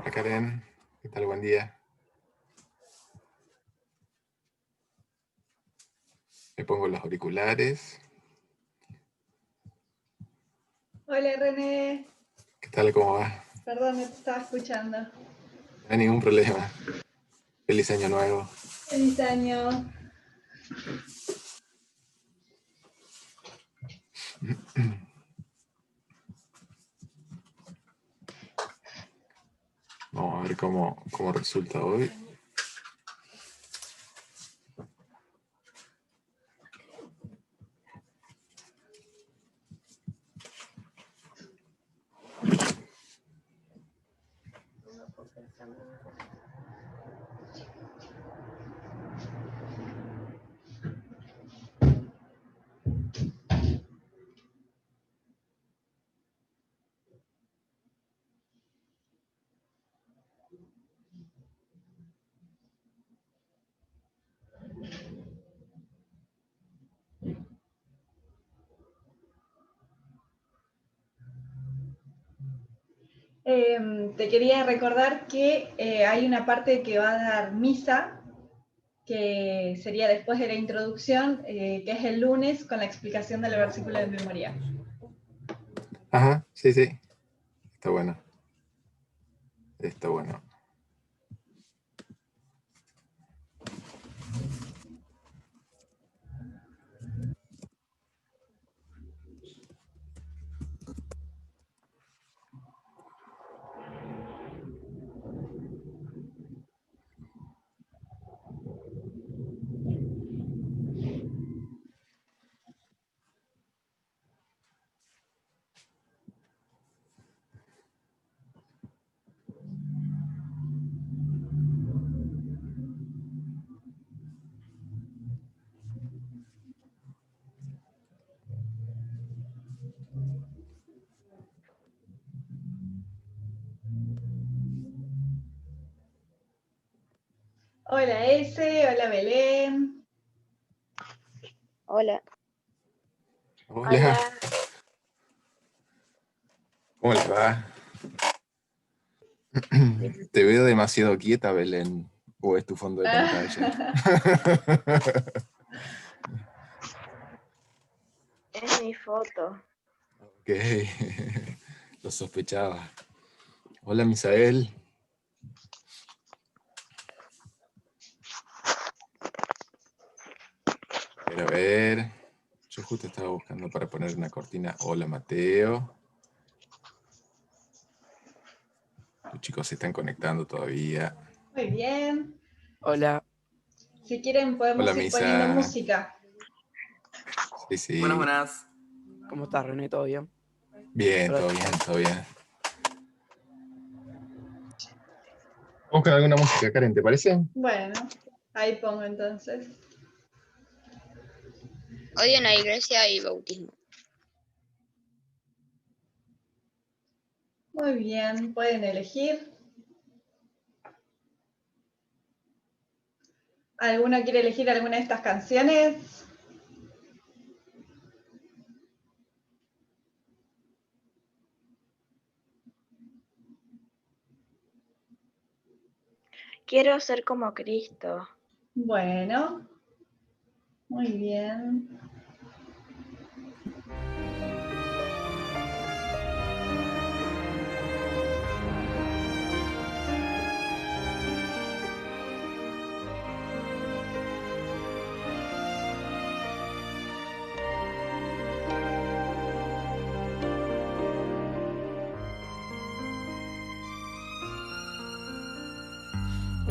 Hola Karen, ¿qué tal? Buen día. Me pongo los auriculares. Hola René. ¿Qué tal? ¿Cómo va? Perdón, no te estaba escuchando. No hay ningún problema. Feliz año nuevo. Feliz año. Vamos a ver cómo resulta hoy. Te quería recordar que hay una parte que va a dar misa, que sería después de la introducción, que es el lunes con la explicación del versículo de memoria. Ajá, sí, sí. Está bueno. Está bueno. Hola Ese, hola Belén. Hola. Hola. ¿Cómo les va? Te veo demasiado quieta, Belén. ¿O es tu fondo de pantalla? Es mi foto. Ok. Lo sospechaba. Hola, Misael. A ver. Yo justo estaba buscando para poner una cortina. Hola, Mateo. Los chicos se están conectando todavía. Muy bien. Hola. Si quieren podemos Hola, ir Misa. poniendo música. Sí, sí. Buenas. ¿Cómo estás, René? ¿Todo bien? Bien, Hola. todo bien, todo bien. Vamos con alguna música, Karen, ¿te parece? Bueno, ahí pongo entonces. Hoy en la iglesia hay bautismo. Muy bien, pueden elegir. ¿Alguno quiere elegir alguna de estas canciones? Quiero ser como Cristo. Bueno, muy bien.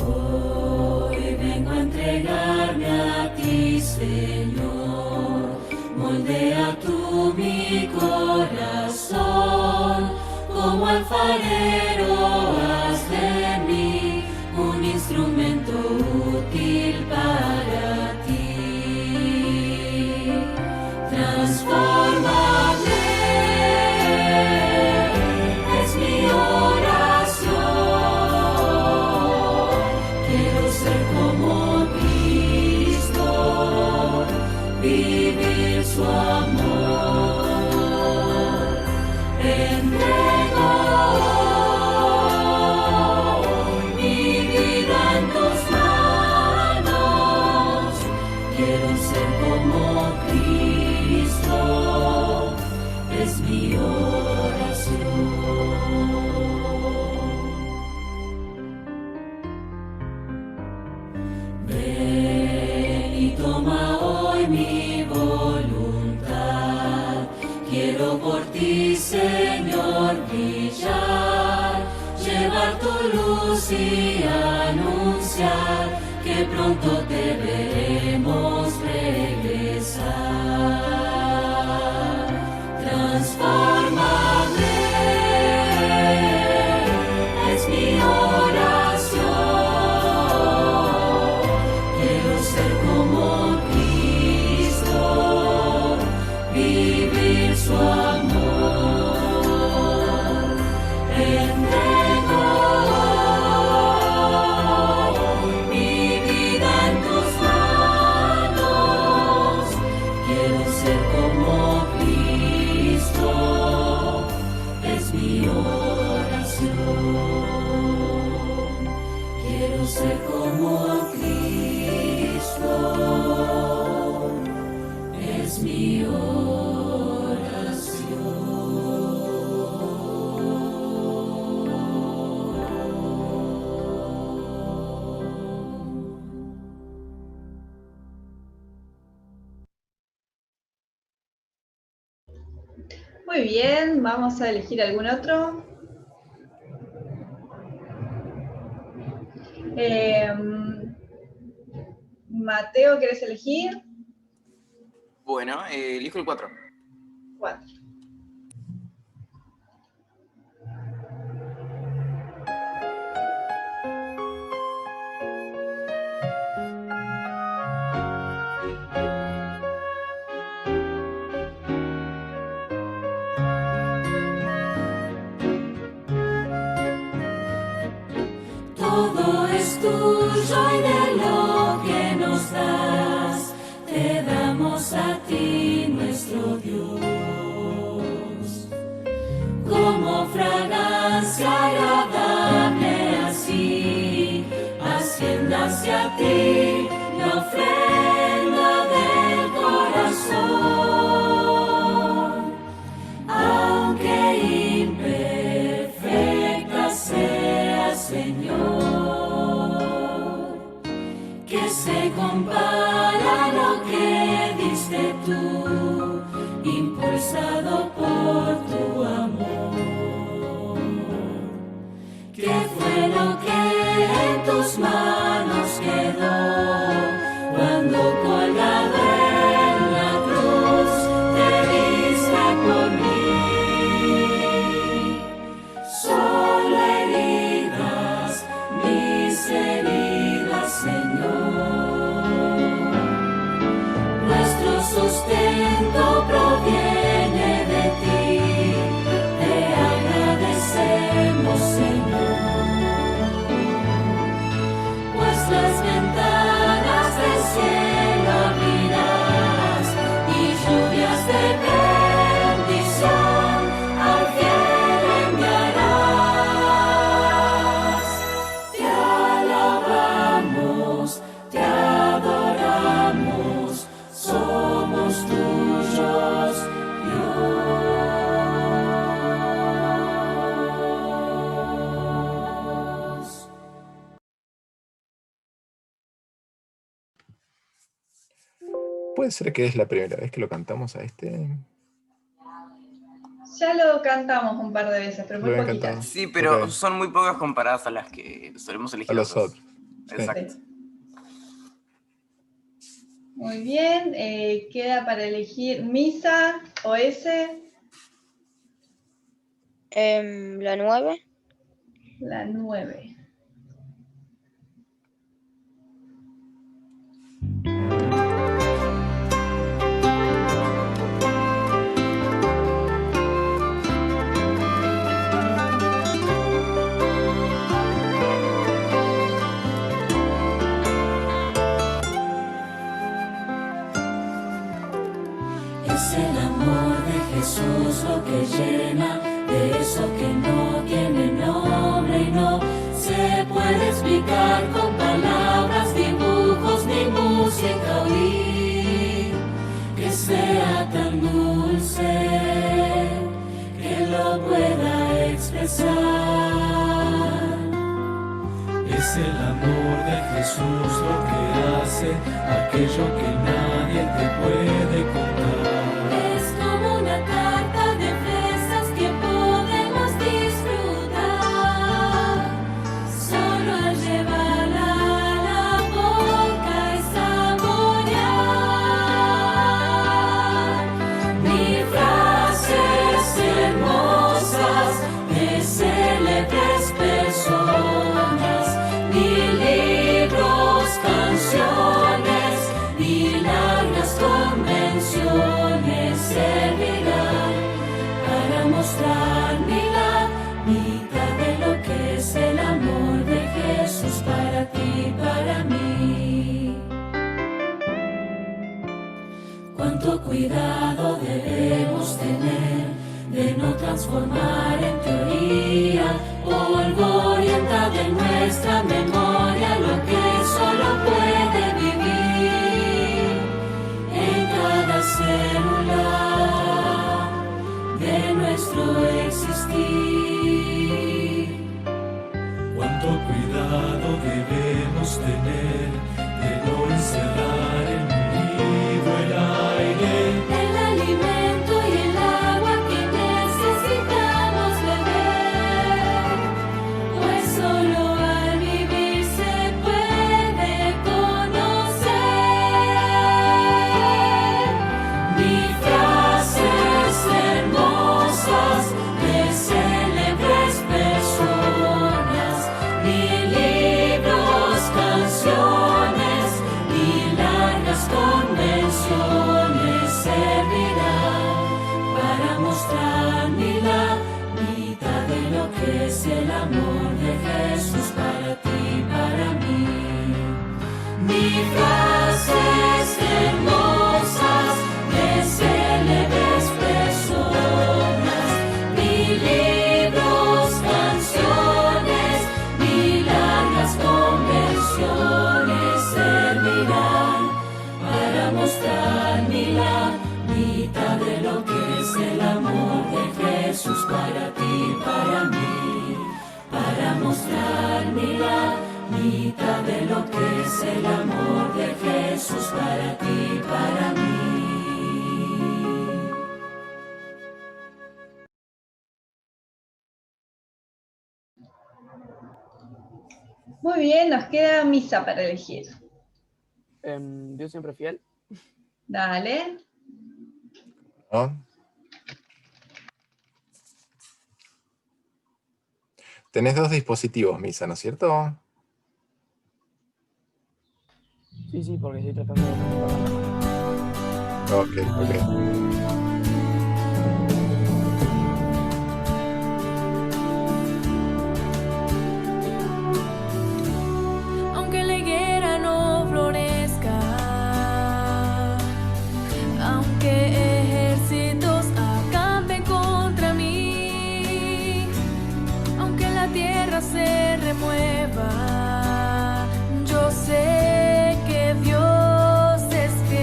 Hoy vengo a entregarme a ti, Señor. Moldea tú mi corazón, como alfarero haz de mí un instrumento útil para ti. Transfórmame, es mi oración. Quiero ser como Cristo, vivir su amor. Entrego Quiero por ti, Señor, brillar, llevar tu luz y anunciar que pronto te veremos regresar. Transfórmame, es mi oración. Quiero ser como Cristo, vivir su amor. Entrego mi vida en tus manos. Quiero ser como Cristo, es mi oración. Quiero ser como Cristo, es mi Muy bien, vamos a elegir algún otro. Mateo, ¿quieres elegir? Bueno, elijo el 4. 4. Todo es tuyo y de lo que nos das, te damos a ti, nuestro Dios. Como fragancia agradable así, ascienda hacia ti la ofrenda del corazón. Aunque imperfecta sea, Señor, que se compara a lo que diste tú, impulsado por tu amor. ¿Qué fue lo que en tus manos quedó cuando colgado en la cruz te diste por mí? Solo heridas, mis heridas, Señor. Nuestro sustento proviene de ti, te agradecemos, Señor. Pues las ventanas del cielo abrirás y lluvias de bendición al fiel enviarás. Te alabamos, te adoramos, somos tuyos, Dios. Puede ser que es la primera vez que lo cantamos a este. Ya lo cantamos un par de veces, pero muy Lo habían poquitas. cantado. Sí, pero Ok. son muy pocas comparadas a las que solemos elegir A los nosotros. otros. Sí. Exacto. Muy bien, queda para elegir Misa o S, La 9. la 9. Es el amor de Jesús lo que llena, de eso que no tiene nombre y no se puede explicar con palabras, dibujos ni música oír. Que sea tan dulce que lo pueda expresar. Es el amor de Jesús lo que hace aquello que nadie te puede contar. Es como una carta cuidado debemos tener de no transformar en teoría polvorienta de nuestra memoria lo que solo puede vivir en cada célula de nuestro existir. Cuánto cuidado debemos tener de no encerrar en un nido el aire, El alimento y el agua que necesitamos beber, pues solo al vivir se puede conocer. Ni frases hermosas de célebres personas, ni libros, canciones, ni largas convenciones servirán para mostrar ni la mitad de lo que es el amor de Jesús para ti y para mí. Ni frases hermosas de célebres personas, ni libros, canciones, ni largas convenciones servirán para mostrar ni la mitad de lo que es el amor de Jesús para ti y para mí. Para mostrar ni la mitad de lo que es el amor de Jesús para ti y para mí. Muy bien, nos queda misa para elegir. Dios siempre fiel. Dale. ¿No? Tenés dos dispositivos, Misa, ¿no es cierto? Sí, porque estoy tratando de... Ok. Aunque la higuera no florezca, aunque ejércitos acampen contra mí, aunque la tierra se remueva, yo sé que Dios es fiel.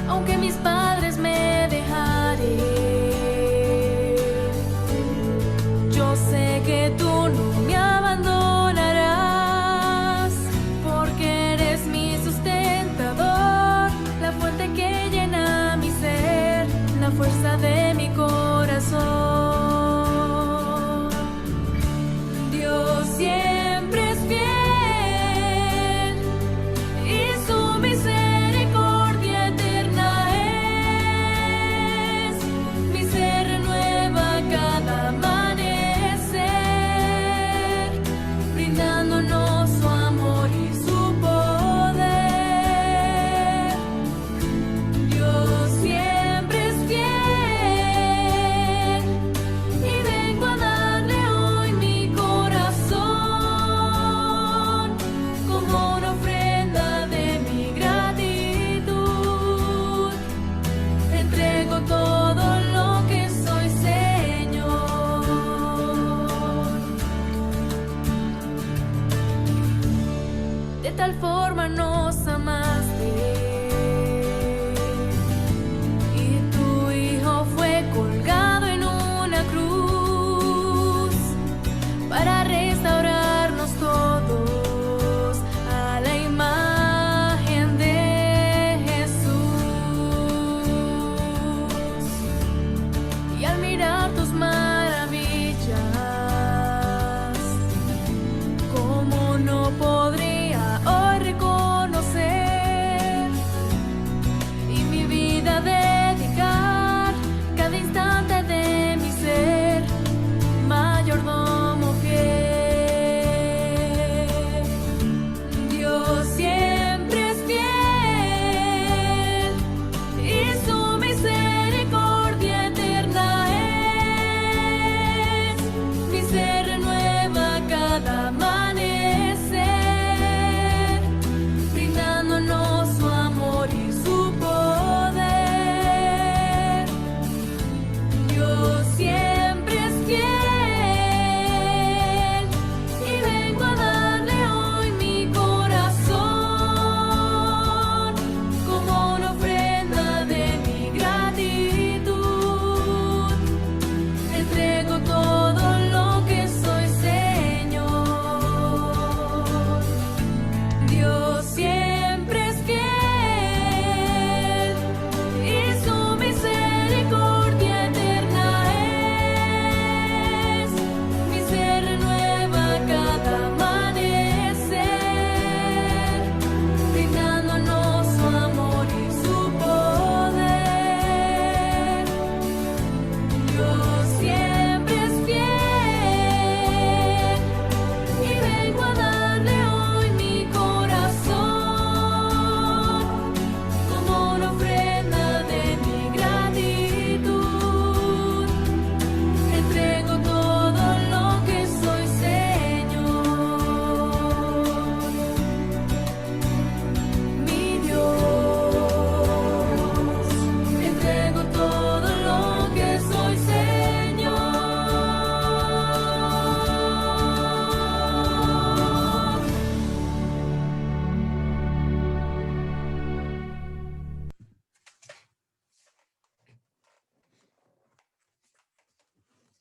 Aunque mis padres me dejaren, yo sé que tú no me abandonarás, porque eres mi sustentador, la fuente que llena mi ser, la fuerza de mi corazón. Dios siempre es fiel y su misericordia eterna es.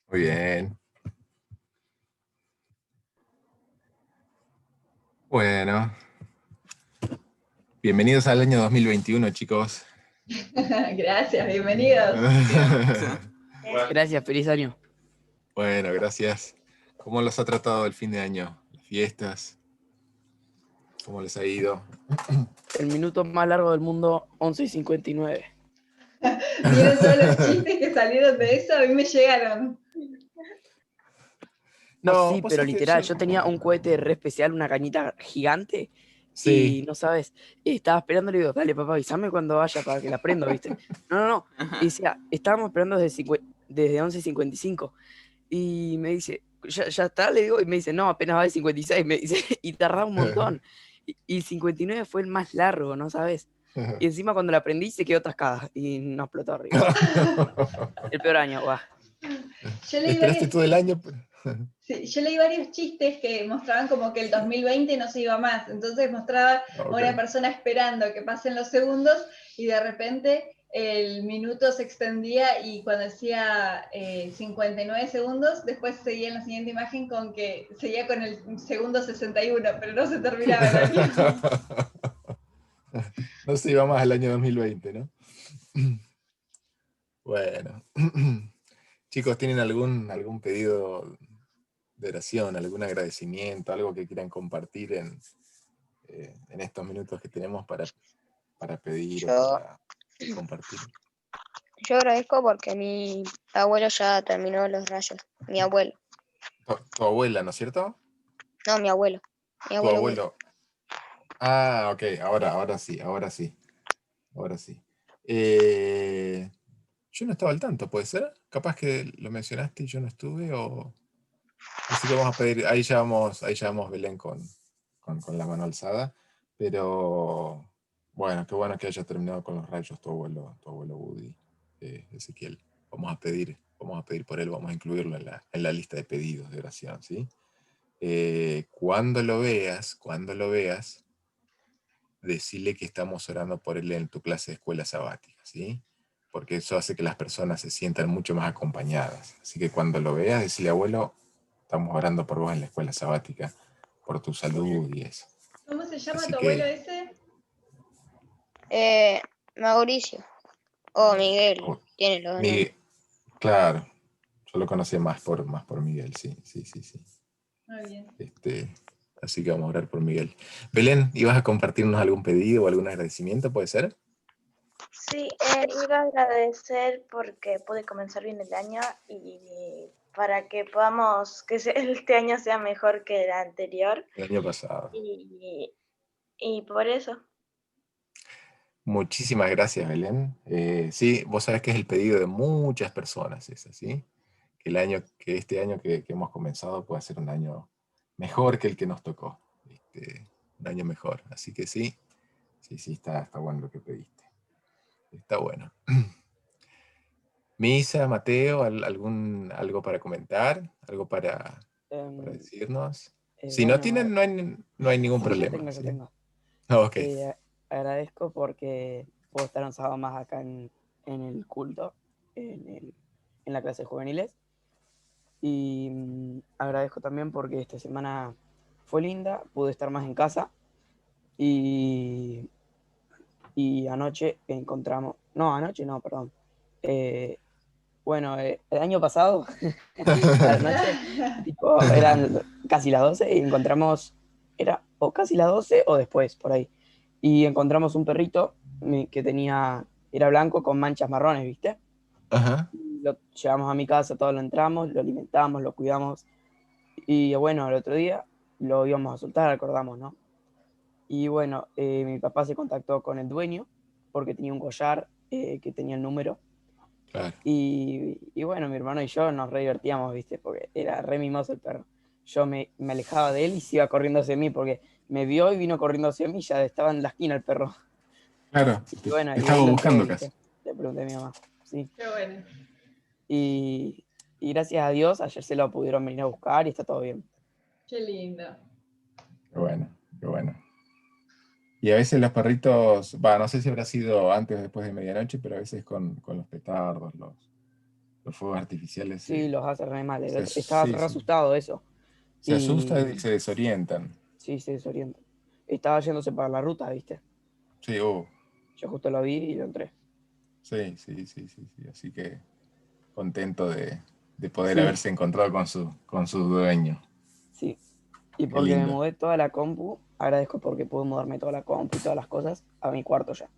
Muy bien. Bueno, bienvenidos al año 2021, chicos. Gracias, bienvenidos. Gracias, feliz año. Bueno, gracias. ¿Cómo los ha tratado el fin de año? Las fiestas. ¿Cómo les ha ido? El minuto más largo del mundo, 11:59. ¿Vieron todos los chistes que salieron de eso? A mí me llegaron. No, sí, vos pero sabés que literal, yo- yo tenía un cohete re especial, una cañita gigante, Sí. y no sabes, estaba esperando, le digo, dale papá, avísame cuando vaya para que la prenda, ¿viste? No. Y decía, estábamos esperando desde 11:55. Y me dice, ¿ya está? Le digo, y me dice, no, apenas va de 56, me dice, y tardaba un montón. Y el 59 fue el más largo, ¿no sabes? Y encima cuando la prendí se quedó atascada y no explotó arriba. El peor año, guau. Yo leí Esperaste varios, todo el año. sí, yo leí varios chistes que mostraban como que el 2020 no se iba más. Entonces mostraba a Ok. una persona esperando que pasen los segundos y de repente el minuto se extendía y cuando decía 59 segundos, después seguía en la siguiente imagen con que seguía con el segundo 61, pero no se terminaba el año. No se iba más al año 2020, ¿no? Bueno. Chicos, ¿tienen algún pedido de oración, algún agradecimiento, algo que quieran compartir en estos minutos que tenemos para pedir o Yo- para compartir? Yo agradezco porque mi abuelo ya terminó los rayos. Mi abuelo. Tu abuela, ¿no es cierto? No, mi abuelo. Mi Tu abuelo. abuelo. Ah, ok, ahora sí. Yo no estaba al tanto, ¿puede ser? Capaz que lo mencionaste y yo no estuve, así que vamos a pedir, ahí ya vamos Belén con la mano alzada, pero qué bueno que haya terminado con los rayos tu abuelo Woody, Ezequiel. Vamos a pedir por él, vamos a incluirlo en la lista de pedidos de oración, ¿sí? Cuando lo veas, decirle que estamos orando por él en tu clase de escuela sabática, ¿sí? Porque eso hace que las personas se sientan mucho más acompañadas. Así que cuando lo veas, decirle, abuelo, estamos orando por vos en la escuela sabática, por tu salud y eso. ¿Cómo se llama Así tu que- abuelo ese? Mauricio. O Miguel. Oh, Tiene los nombres. Miguel, claro, yo lo conocía más por Miguel, sí. Muy bien. Así que vamos a orar por Miguel. Belén, ¿ibas a compartirnos algún pedido o algún agradecimiento, puede ser? Sí, iba a agradecer porque pude comenzar bien el año y para que podamos, este año sea mejor que el anterior El año pasado. y por eso. Muchísimas gracias, Belén. Sí, vos sabés que es el pedido de muchas personas, ¿es así? Que este año que hemos comenzado pueda ser un año mejor que el que nos tocó. Un año mejor. Así que sí, está bueno lo que pediste. Está bueno. Misa, Mateo, algo para comentar, algo para decirnos. Si no tienen, no hay ningún problema. Yo ¿sí? tengo. Ok. Agradezco porque puedo estar un sábado más acá en el culto, en la clase de juveniles. Y agradezco también porque esta semana fue linda, pude estar más en casa. Y anoche encontramos... No, anoche no, perdón. El año pasado, a la noche, eran casi las 12 y encontramos... Era o casi las 12 o después, por ahí. Y encontramos un perrito que era blanco con manchas marrones, ¿viste? Ajá. Lo llevamos a mi casa, todos lo entramos, lo alimentamos, lo cuidamos. Y bueno, el otro día lo íbamos a soltar, acordamos, ¿no? Y bueno, mi papá se contactó con el dueño porque tenía un collar que tenía el número. Claro. Y bueno, mi hermano y yo nos re divertíamos, ¿viste? Porque era re mimoso el perro. Yo me alejaba de él y se iba corriendo hacia mí porque me vio y vino corriendo hacia mí, ya estaba en la esquina el perro. Claro, Y bueno, estaba ahí lo buscando entregué, casi. ¿viste? Le pregunté a mi mamá, sí. Qué bueno. Y gracias a Dios ayer se lo pudieron venir a buscar y está todo bien. Qué lindo. Qué bueno. Y a veces los perritos, no sé si habrá sido antes o después de medianoche, pero a veces con los petardos, los Los fuegos artificiales. Sí, los hace re mal. Se- Estaba sí, re sí. asustado de eso. Se asustan Y y se desorientan. sí, se desorienta. Estaba yéndose para la ruta, ¿viste? Sí, Yo justo lo vi y lo entré. sí. Así que contento de poder Sí. haberse encontrado con su dueño. Sí. Y Qué porque me lindo. mudé toda la compu, agradezco porque pude mudarme toda la compu y todas las cosas a mi cuarto ya.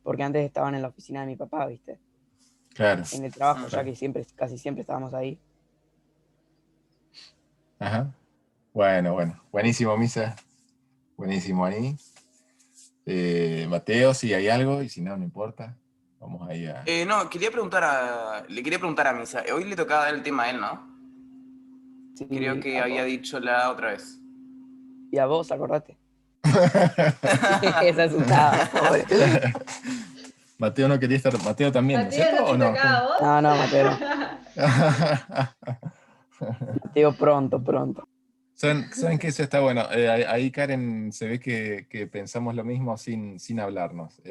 Porque antes estaban en la oficina de mi papá, ¿viste? Claro. En el trabajo, ya Claro. que casi siempre estábamos ahí. Ajá. Bueno. Buenísimo, Misa. Buenísimo ahí. Mateo, si hay algo, y si no, no importa. Vamos ahí a... No, le quería preguntar a Misa. Hoy le tocaba dar el tema a él, ¿no? Sí, Creo que a había vos. dicho la otra vez. Y a vos, acordate. Esa asustada, pobre. Mateo no quería estar. Mateo también, ¿no es Mateo, cierto? ¿no ¿O te no? tocaba a vos? No, Mateo no. Mateo pronto. ¿Saben qué? Eso está bueno. Ahí, Karen, se ve que pensamos lo mismo sin hablarnos.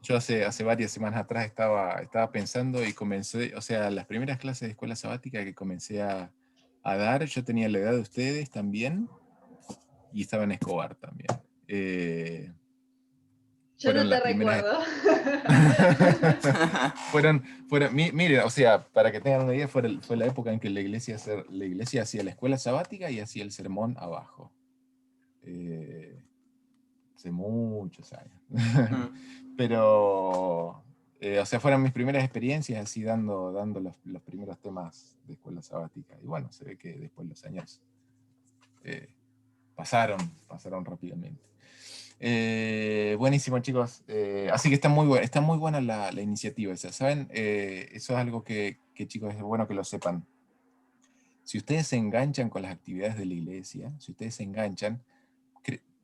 Yo hace varias semanas atrás estaba pensando y comencé, o sea, las primeras clases de escuela sabática que comencé a dar, yo tenía la edad de ustedes también, y estaba en Escobar también. Yo no Fueron te las primeras... recuerdo. Miren, o sea, para que tengan una idea, fue la época en que la iglesia hacía la escuela sabática y hacía el sermón abajo. Hace muchos años. Pero, o sea, fueron mis primeras experiencias así dando los primeros temas de escuela sabática. Y bueno, se ve que después los años pasaron rápidamente. Buenísimo, chicos. Así que está muy buena la iniciativa esa. ¿Saben? Eso es algo que, chicos, es bueno que lo sepan. Si ustedes se enganchan con las actividades de la iglesia, si ustedes se enganchan,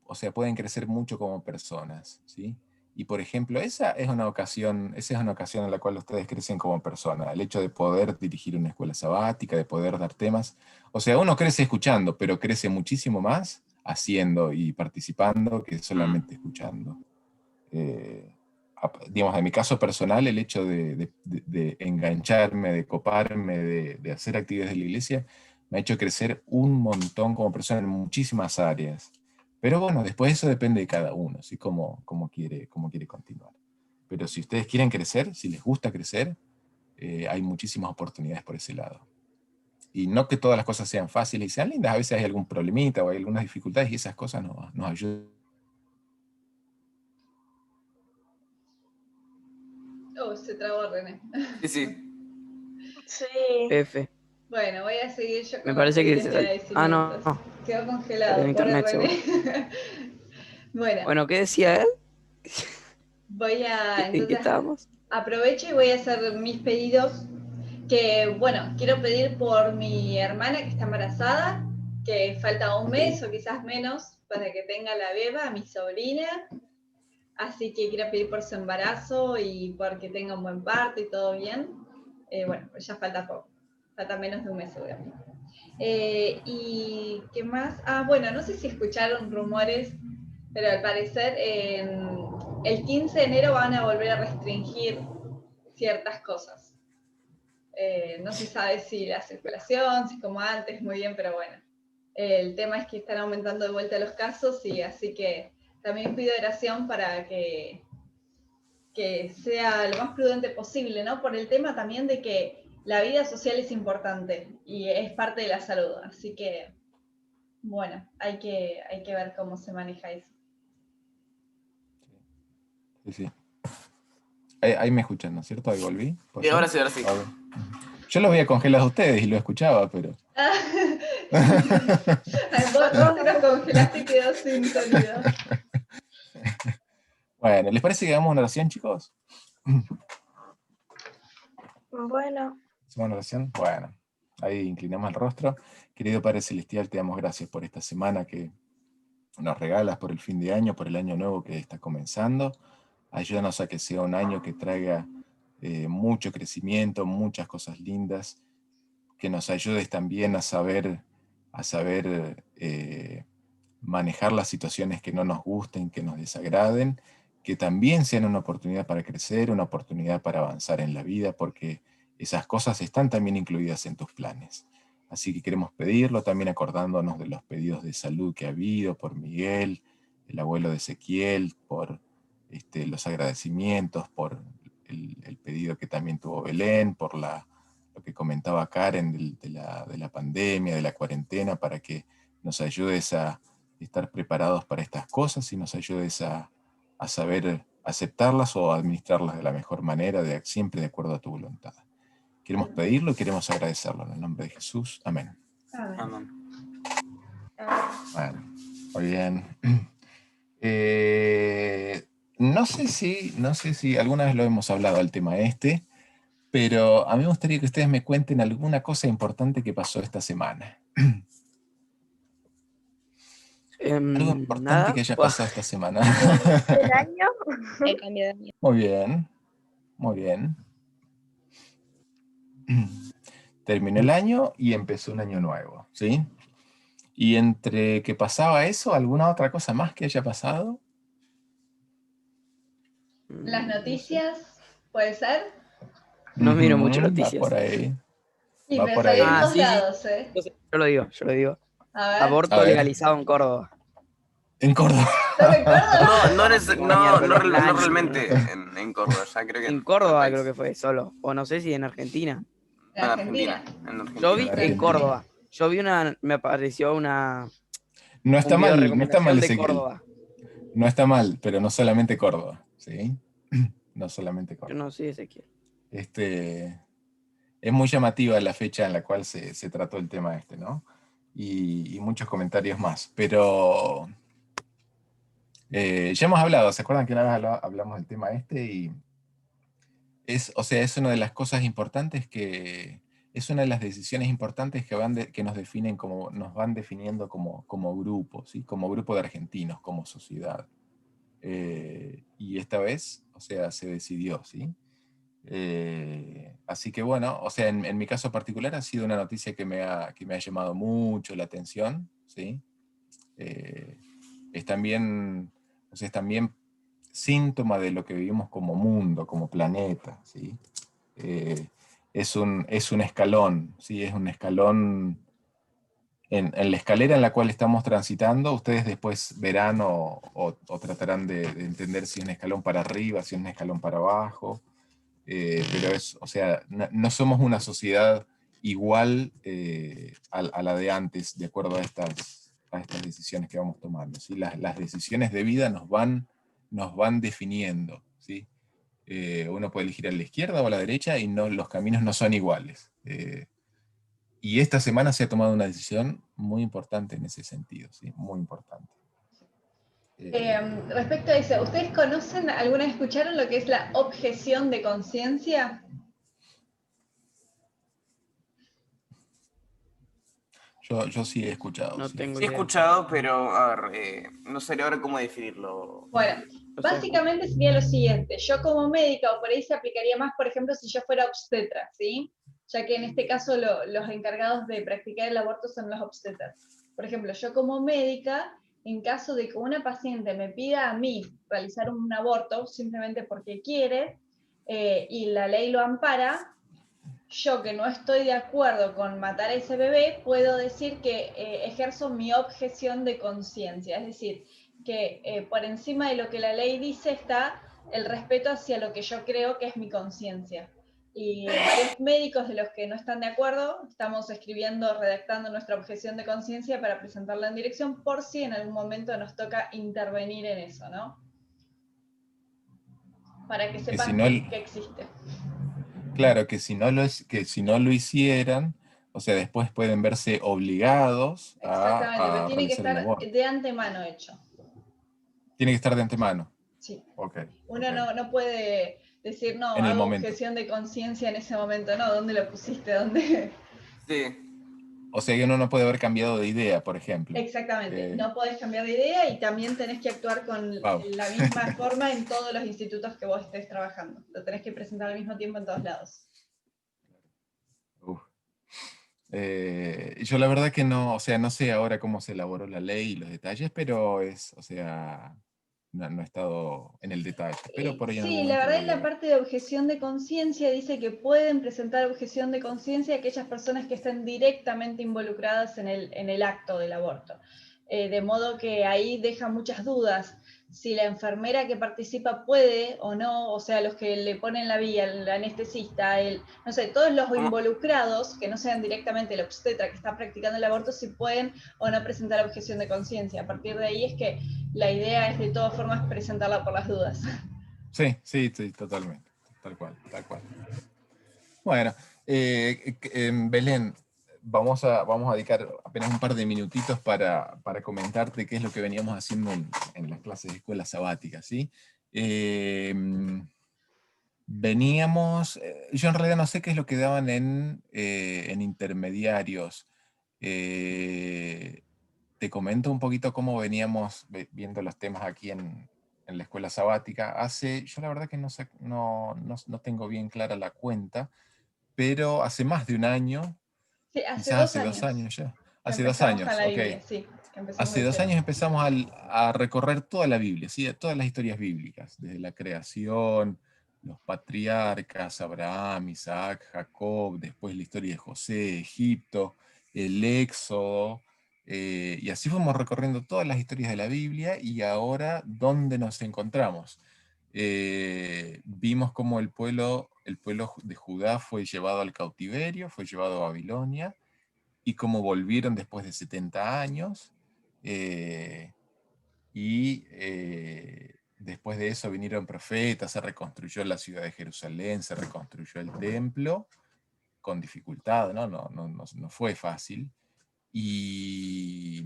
o sea, pueden crecer mucho como personas, ¿sí? Y por ejemplo, esa es una ocasión en la cual ustedes crecen como persona. El hecho de poder dirigir una escuela sabática, de poder dar temas. O sea, uno crece escuchando, pero crece muchísimo más haciendo y participando que solamente escuchando. Digamos, en mi caso personal, el hecho de engancharme, de coparme, de hacer actividades de la iglesia, me ha hecho crecer un montón como persona en muchísimas áreas. Pero bueno, después eso depende de cada uno, ¿sí? Cómo quiere continuar. Pero si ustedes quieren crecer, si les gusta crecer, hay muchísimas oportunidades por ese lado. Y no que todas las cosas sean fáciles y sean lindas, a veces hay algún problemita o hay algunas dificultades y esas cosas nos ayudan. Oh, se trabó René. Sí. Sí. F. Bueno, voy a seguir yo con Me parece que los se agradecimientos. no. Quedó congelado, Perdió pobre internet, René. Bueno, ¿qué decía él? Voy a, ¿En qué entonces, estábamos? aprovecho y voy a hacer mis pedidos. Que bueno, quiero pedir por mi hermana que está embarazada, que falta un mes o quizás menos para que tenga la beba, a mi sobrina. Así que quiero pedir por su embarazo y porque tenga un buen parto y todo bien. Bueno, pues ya falta poco, falta menos de un mes seguramente. ¿Y qué más? Bueno, no sé si escucharon rumores, pero al parecer el 15 de enero van a volver a restringir ciertas cosas. No se sabe si la circulación, si como antes, muy bien, pero bueno. El tema es que están aumentando de vuelta los casos y así que también pido oración para que sea lo más prudente posible, ¿no? Por el tema también de que la vida social es importante y es parte de la salud. Así que, bueno, hay que ver cómo se maneja eso. Sí. Ahí me escuchan, ¿no es cierto? Ahí volví. Y ahora sí. Yo los veía congelados a ustedes y lo escuchaba, pero... Vos te los congelaste y quedó sin sonido. Bueno, ¿les parece que hagamos una oración, chicos? Bueno. ¿Hacemos una oración? Bueno, ahí inclinamos el rostro. Querido Padre Celestial, te damos gracias por esta semana que nos regalas, por el fin de año, por el año nuevo que está comenzando. Ayúdanos a que sea un año que traiga mucho crecimiento, muchas cosas lindas, que nos ayudes también a saber manejar las situaciones que no nos gusten, que nos desagraden, que también sean una oportunidad para crecer, una oportunidad para avanzar en la vida, porque esas cosas están también incluidas en tus planes. Así que queremos pedirlo, también acordándonos de los pedidos de salud que ha habido por Miguel, el abuelo de Ezequiel, por los agradecimientos, por el pedido que también tuvo Belén, por lo que comentaba Karen de la pandemia, de la cuarentena, para que nos ayudes a estar preparados para estas cosas y nos ayudes a saber aceptarlas o administrarlas de la mejor manera, siempre de acuerdo a tu voluntad. Queremos pedirlo y queremos agradecerlo en el nombre de Jesús. Amén. Amén. Bueno, muy bien. No sé si alguna vez lo hemos hablado el tema pero a mí me gustaría que ustedes me cuenten alguna cosa importante que pasó esta semana. Algo importante Nada. que haya Buah. pasado esta semana. ¿El año? El cambio de año. Muy bien, muy bien. Terminó el año y empezó un año nuevo, ¿sí? Y entre que pasaba eso, ¿alguna otra cosa más que haya pasado? Las No sé. noticias, ¿puede ser? No miro Ujú, mucho va noticias. por ahí. Y Va me por salió ahí. en Ah, todos sí, sí. lados, ¿eh? Yo lo digo. A ver, A Aborto ver. legalizado en Córdoba. En Córdoba. ¿solo en Córdoba? Miércoles del año. Realmente en Córdoba, ya creo que En en Córdoba todo el creo país. que fue solo. O no sé si en Argentina. En Argentina. En Argentina. Yo vi En en Argentina. Córdoba. me apareció No un está video de mal, no está mal recomendación de Ezequiel. Córdoba. No está mal, pero no solamente Córdoba, ¿sí? No solamente Yo Córdoba. no sé Ezequiel. Es muy llamativa la fecha en la cual se trató el tema ¿no? Y muchos comentarios más. Pero ya hemos hablado, ¿se acuerdan que una vez hablamos del tema y es una de las cosas importantes es una de las decisiones importantes que nos definen nos van definiendo como grupo, ¿sí? Como grupo de argentinos, como sociedad. Y esta vez, se decidió, ¿sí? Así que bueno, en mi caso particular ha sido una noticia que me ha llamado mucho la atención, ¿sí? Es también síntoma de lo que vivimos como mundo, como planeta, ¿sí? Es un escalón, ¿sí? Es un escalón en la escalera en la cual estamos transitando. Ustedes después verán o tratarán de entender si es un escalón para arriba, si es un escalón para abajo. Pero no somos una sociedad igual a la de antes, de acuerdo a estas decisiones que vamos tomando, ¿sí? Las decisiones de vida nos van definiendo, ¿sí? Uno puede elegir a la izquierda o a la derecha y los caminos no son iguales. Y esta semana se ha tomado una decisión muy importante en ese sentido, ¿sí? Muy importante. Respecto a eso, ¿ustedes alguna vez escucharon lo que es la objeción de conciencia? Yo sí he escuchado. No sí. tengo Sí he idea. escuchado, pero a ver, no sé ahora cómo definirlo. Bueno, O sea, básicamente sería lo siguiente. Yo como médica, o por ahí se aplicaría más, por ejemplo, si yo fuera obstetra, ¿sí? Ya que en este caso los encargados de practicar el aborto son los obstetras. Por ejemplo, yo como médica, en caso de que una paciente me pida a mí realizar un aborto simplemente porque quiere, y la ley lo ampara, yo que no estoy de acuerdo con matar a ese bebé, puedo decir que ejerzo mi objeción de conciencia, es decir, que por encima de lo que la ley dice está el respeto hacia lo que yo creo que es mi conciencia. Y varios médicos de los que no están de acuerdo, estamos redactando nuestra objeción de conciencia para presentarla en dirección por si en algún momento nos toca intervenir en eso, ¿no? Para que sepan que existe. Claro, que si no lo hicieran, después pueden verse obligados Exactamente, pero tiene que realizar el estar aborto. de antemano hecho. Tiene que estar de antemano. Sí. Okay, Uno okay. no puede decir, no, En el hago momento. objeción de conciencia en ese momento, no, ¿dónde lo pusiste? ¿Dónde? Sí. O sea que uno no puede haber cambiado de idea, por ejemplo. Exactamente, no podés cambiar de idea y también tenés que actuar con la misma forma en todos los institutos que vos estés trabajando. Lo tenés que presentar al mismo tiempo en todos lados. Yo la verdad que no sé ahora cómo se elaboró la ley y los detalles, pero no he estado en el detalle, pero por ahí en algún Sí, la momento verdad lo en voy la a- parte de objeción de conciencia dice que pueden presentar objeción de conciencia aquellas personas que estén directamente involucradas en el acto del aborto. De modo que ahí deja muchas dudas. Si la enfermera que participa puede o no, o sea, los que le ponen la vía, el anestesista, no sé, todos los involucrados, que no sean directamente el obstetra que está practicando el aborto, si pueden o no presentar objeción de conciencia. A partir de ahí es que la idea es de todas formas presentarla por las dudas. Sí, sí, sí, totalmente. Tal cual, tal cual. Bueno, Belén, vamos a dedicar apenas un par de minutitos para comentarte qué es lo que veníamos haciendo en las clases de escuela sabática, ¿sí? Veníamos, yo en realidad no sé qué es lo que daban en intermediarios. Te comento un poquito cómo veníamos viendo los temas aquí en la escuela sabática. Yo la verdad que no sé, no tengo bien clara la cuenta, pero hace más de un año, Sí, hace quizás 2 hace 2 años años ya. que Hace 2 empezamos con años, la ok. Biblia, sí, que empezamos Hace de 2 cero. años empezamos a recorrer toda la Biblia, ¿sí? Todas las historias bíblicas, desde la creación, los patriarcas, Abraham, Isaac, Jacob, después la historia de José, Egipto, el Éxodo, y así fuimos recorriendo todas las historias de la Biblia, y ahora, ¿dónde nos encontramos? Vimos cómo el pueblo de Judá fue llevado al cautiverio, fue llevado a Babilonia, y cómo volvieron después de 70 años, después de eso vinieron profetas, se reconstruyó la ciudad de Jerusalén, se reconstruyó el templo, con dificultad, ¿no? No fue fácil, y,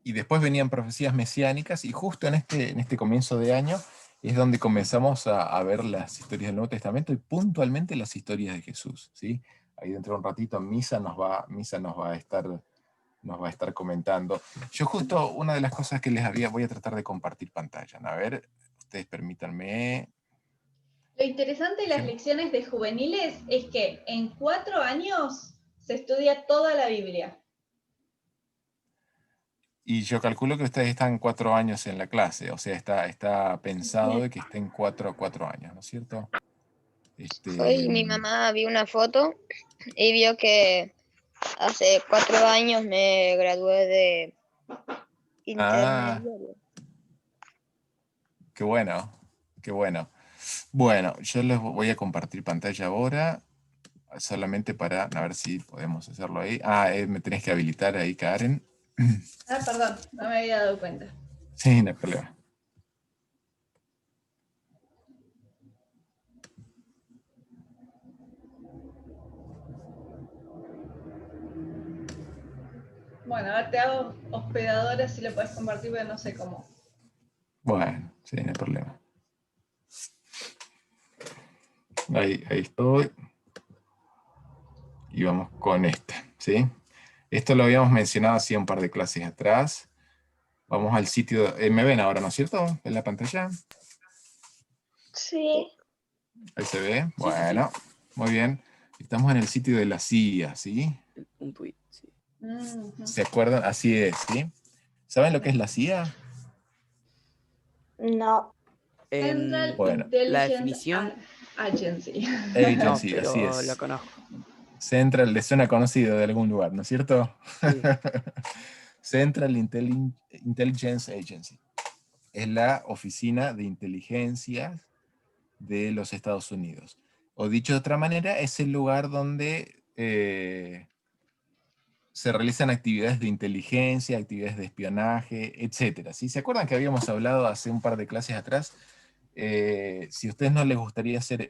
y después venían profecías mesiánicas, y justo en este comienzo de año es donde comenzamos a ver las historias del Nuevo Testamento, y puntualmente las historias de Jesús, ¿sí? Ahí dentro de un ratito Misa nos va a estar comentando. Yo justo una de las cosas que voy a tratar de compartir pantalla. A ver, ustedes permítanme. Lo interesante de las lecciones de juveniles es que en 4 años se estudia toda la Biblia. Y yo calculo que ustedes están 4 años en la clase, o sea, está pensado de que estén 4 años, ¿no es cierto? Hoy mi mamá vio una foto y vio que hace 4 años me gradué de intermediario. Qué bueno, qué bueno. Bueno, yo les voy a compartir pantalla ahora, solamente para a ver si podemos hacerlo ahí. Me tenés que habilitar ahí, Karen. Perdón, no me había dado cuenta. Sí, no hay problema. Bueno, a ver, te hago hospedadora si lo puedes compartir, pero no sé cómo. Bueno, sí, no hay problema. Ahí estoy. Y vamos con esta, ¿sí? Esto lo habíamos mencionado así un par de clases atrás. Vamos al sitio. ¿Me ven ahora, no es cierto? ¿En la pantalla? Sí. Ahí se ve. Sí, Bueno, muy bien. Estamos en el sitio de la CIA, ¿sí? Un tuit, sí. ¿Se acuerdan? Así es, ¿sí? ¿Saben lo que es la CIA? No. Central Bueno, La Intelligence definición, Agency. no, Agency, así pero es. lo conozco. Central, les suena conocido de algún lugar, ¿no es cierto? Sí. Central Intelligence Agency. Es la oficina de inteligencia de los Estados Unidos. O dicho de otra manera, es el lugar donde se realizan actividades de inteligencia, actividades de espionaje, etc. ¿Sí? ¿Se acuerdan que habíamos hablado hace un par de clases atrás? Si a ustedes no les gustaría ser,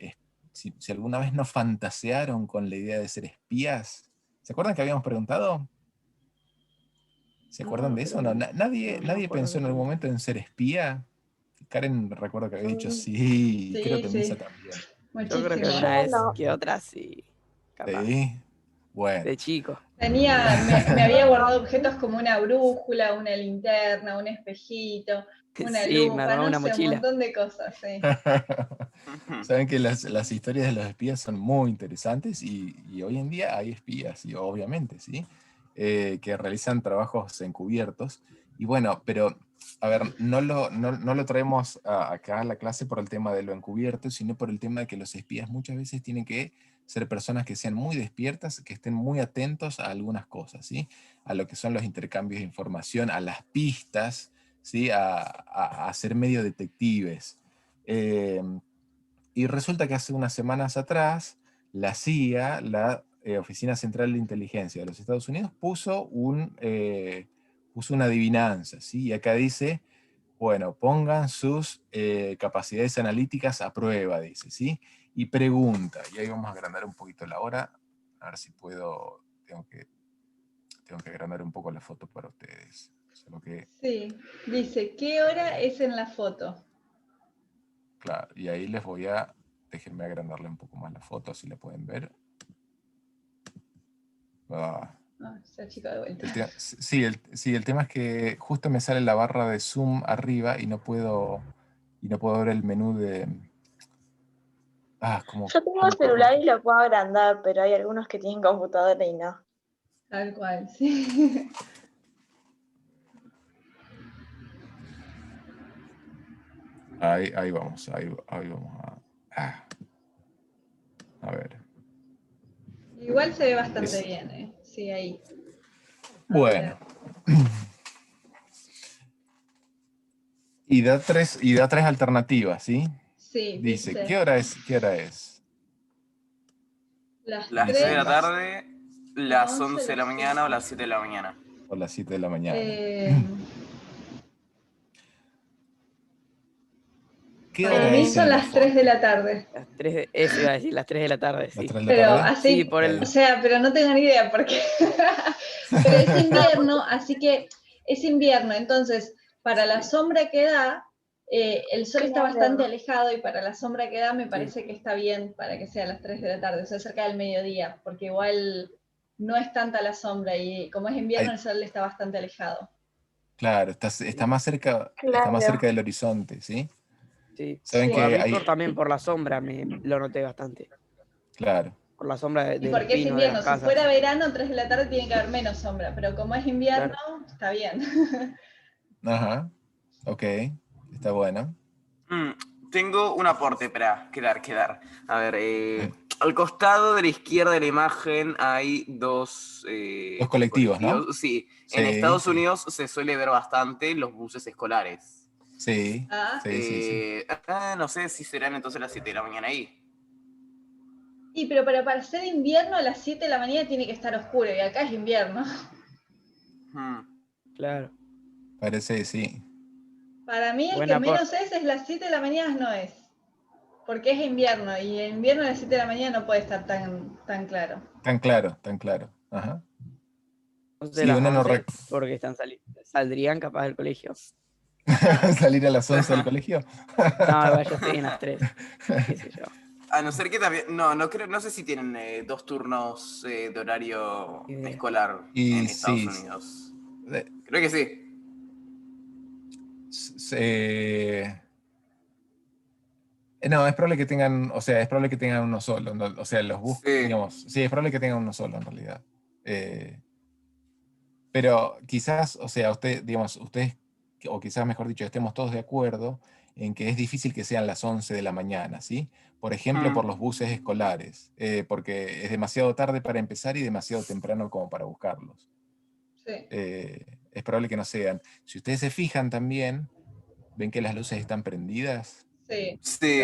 si alguna vez no fantasearon con la idea de ser espías, ¿se acuerdan que habíamos preguntado? ¿Se acuerdan de eso? No, nadie pensó en algún momento en ser espía. Karen recuerdo que había dicho sí, Sí, creo que sí. Misa también. Yo creo que Muchísimo. una vez No. que otra sí. Capaz. Sí, bueno. De chico. Me había guardado objetos como una brújula, una linterna, un espejito, una Sí, me lupa, armaba no una sé, un mochila. montón de cosas, sí. Saben que las historias de los espías son muy interesantes, y hoy en día hay espías, y obviamente, ¿sí? Que realizan trabajos encubiertos, Y bueno, pero, a ver, no lo traemos acá a la clase por el tema de lo encubierto, sino por el tema de que los espías muchas veces tienen que ser personas que sean muy despiertas, que estén muy atentos a algunas cosas, ¿sí? A lo que son los intercambios de información, a las pistas, ¿sí? A ser medio detectives. Y resulta que hace unas semanas atrás, la CIA, la Oficina Central de Inteligencia de los Estados Unidos, puso una adivinanza, ¿sí? Y acá dice, bueno, pongan sus capacidades analíticas a prueba, dice, ¿sí? Y pregunta, y ahí vamos a agrandar un poquito la hora, a ver si puedo, tengo que agrandar un poco la foto para ustedes. Solo que, Sí, dice, ¿qué hora es en la foto? claro, y ahí déjenme agrandarle un poco más la foto, así la pueden ver. Se achicó de vuelta. El tema es que justo me sale la barra de zoom arriba y no puedo ver el menú de... Yo tengo celular y lo puedo agrandar, pero hay algunos que tienen computadora y no. Tal cual, sí. Ahí vamos a ver. Igual se ve bastante bien, ¿eh? Sí, ahí. Bueno. Y da tres alternativas, ¿sí? Sí, dice, ¿qué hora es? Las 3 de la tarde, las 11 de la las mañana o las 7 de la mañana. O las 7 de la mañana. Para mí son las 3 de la tarde. Eso iba a decir, las 3 de la tarde, sí. Pero así, sí, o sea, pero no tengo ni idea porque... pero es invierno, así que es invierno, entonces para la sombra que da, el sol está bastante alejado y para la sombra que da me parece que está bien para que sea a las 3 de la tarde, o sea, cerca del mediodía, porque igual no es tanta la sombra y como es invierno el sol está bastante alejado. Claro, está más cerca del horizonte, ¿sí? Sí, ¿Saben que también por la sombra lo noté bastante. Claro. Por la sombra de los porque es pinos, invierno, de las casas. si fuera verano, 3 de la tarde tiene que haber menos sombra, pero como es invierno, está bien. Ajá, ok, está bueno. Tengo un aporte para quedar. A ver, al costado de la izquierda de la imagen hay dos colectivos, ¿no? Sí, en Estados Unidos se suele ver bastante los buses escolares. Sí, no sé si serán entonces las 7 de la mañana ahí. Sí, pero para ser invierno a las 7 de la mañana tiene que estar oscuro y acá es invierno. Claro. Parece, sí. Para mí el que menos es las 7 de la mañana no es. Porque es invierno y en invierno a las 7 de la mañana no puede estar tan claro. Tan claro. Ajá. Entonces las 11, porque saldrían capaz del colegio. ¿Salir a las 11 del colegio? No, yo estoy en las 3. Qué sé yo. A no ser que también... No sé si tienen 2 turnos de horario escolar en Estados Unidos. Creo que sí. No, es probable que tengan, uno solo. No, o sea, los buses, digamos, sí, es probable que tengan uno solo en realidad. Pero quizás, o sea, ustedes, o quizás mejor dicho, estemos todos de acuerdo en que es difícil que sean las 11 de la mañana, ¿sí? Por ejemplo, por los buses escolares, porque es demasiado tarde para empezar y demasiado temprano como para buscarlos. Sí. Es probable que no sean. Si ustedes se fijan también, ven que las luces están prendidas. Sí.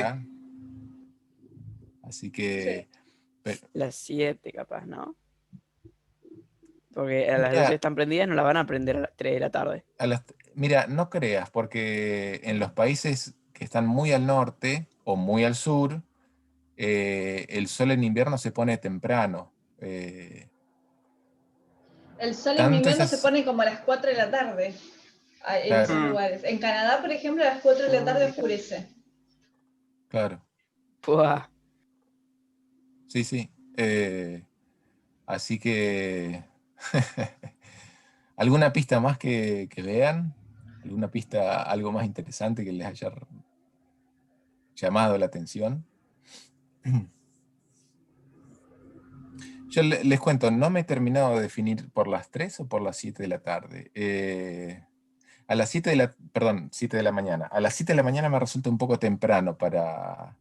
Así que... Sí. Las 7 capaz, ¿no? Porque las luces están prendidas, no las van a prender a las 3 de la tarde. Mira, no creas, porque en los países que están muy al norte o muy al sur, el sol en invierno se pone temprano. El sol en invierno se pone como a las 4 de la tarde en esos lugares. En Canadá, por ejemplo, a las 4 de la tarde oscurece. Claro. Puah. Sí. Así que... ¿Alguna pista más que vean? ¿Alguna pista, algo más interesante que les haya llamado la atención? Yo les cuento, no me he terminado de definir por las 3 o por las 7 de la tarde. A las 7 7 de la mañana. A las 7 de la mañana me resulta un poco temprano para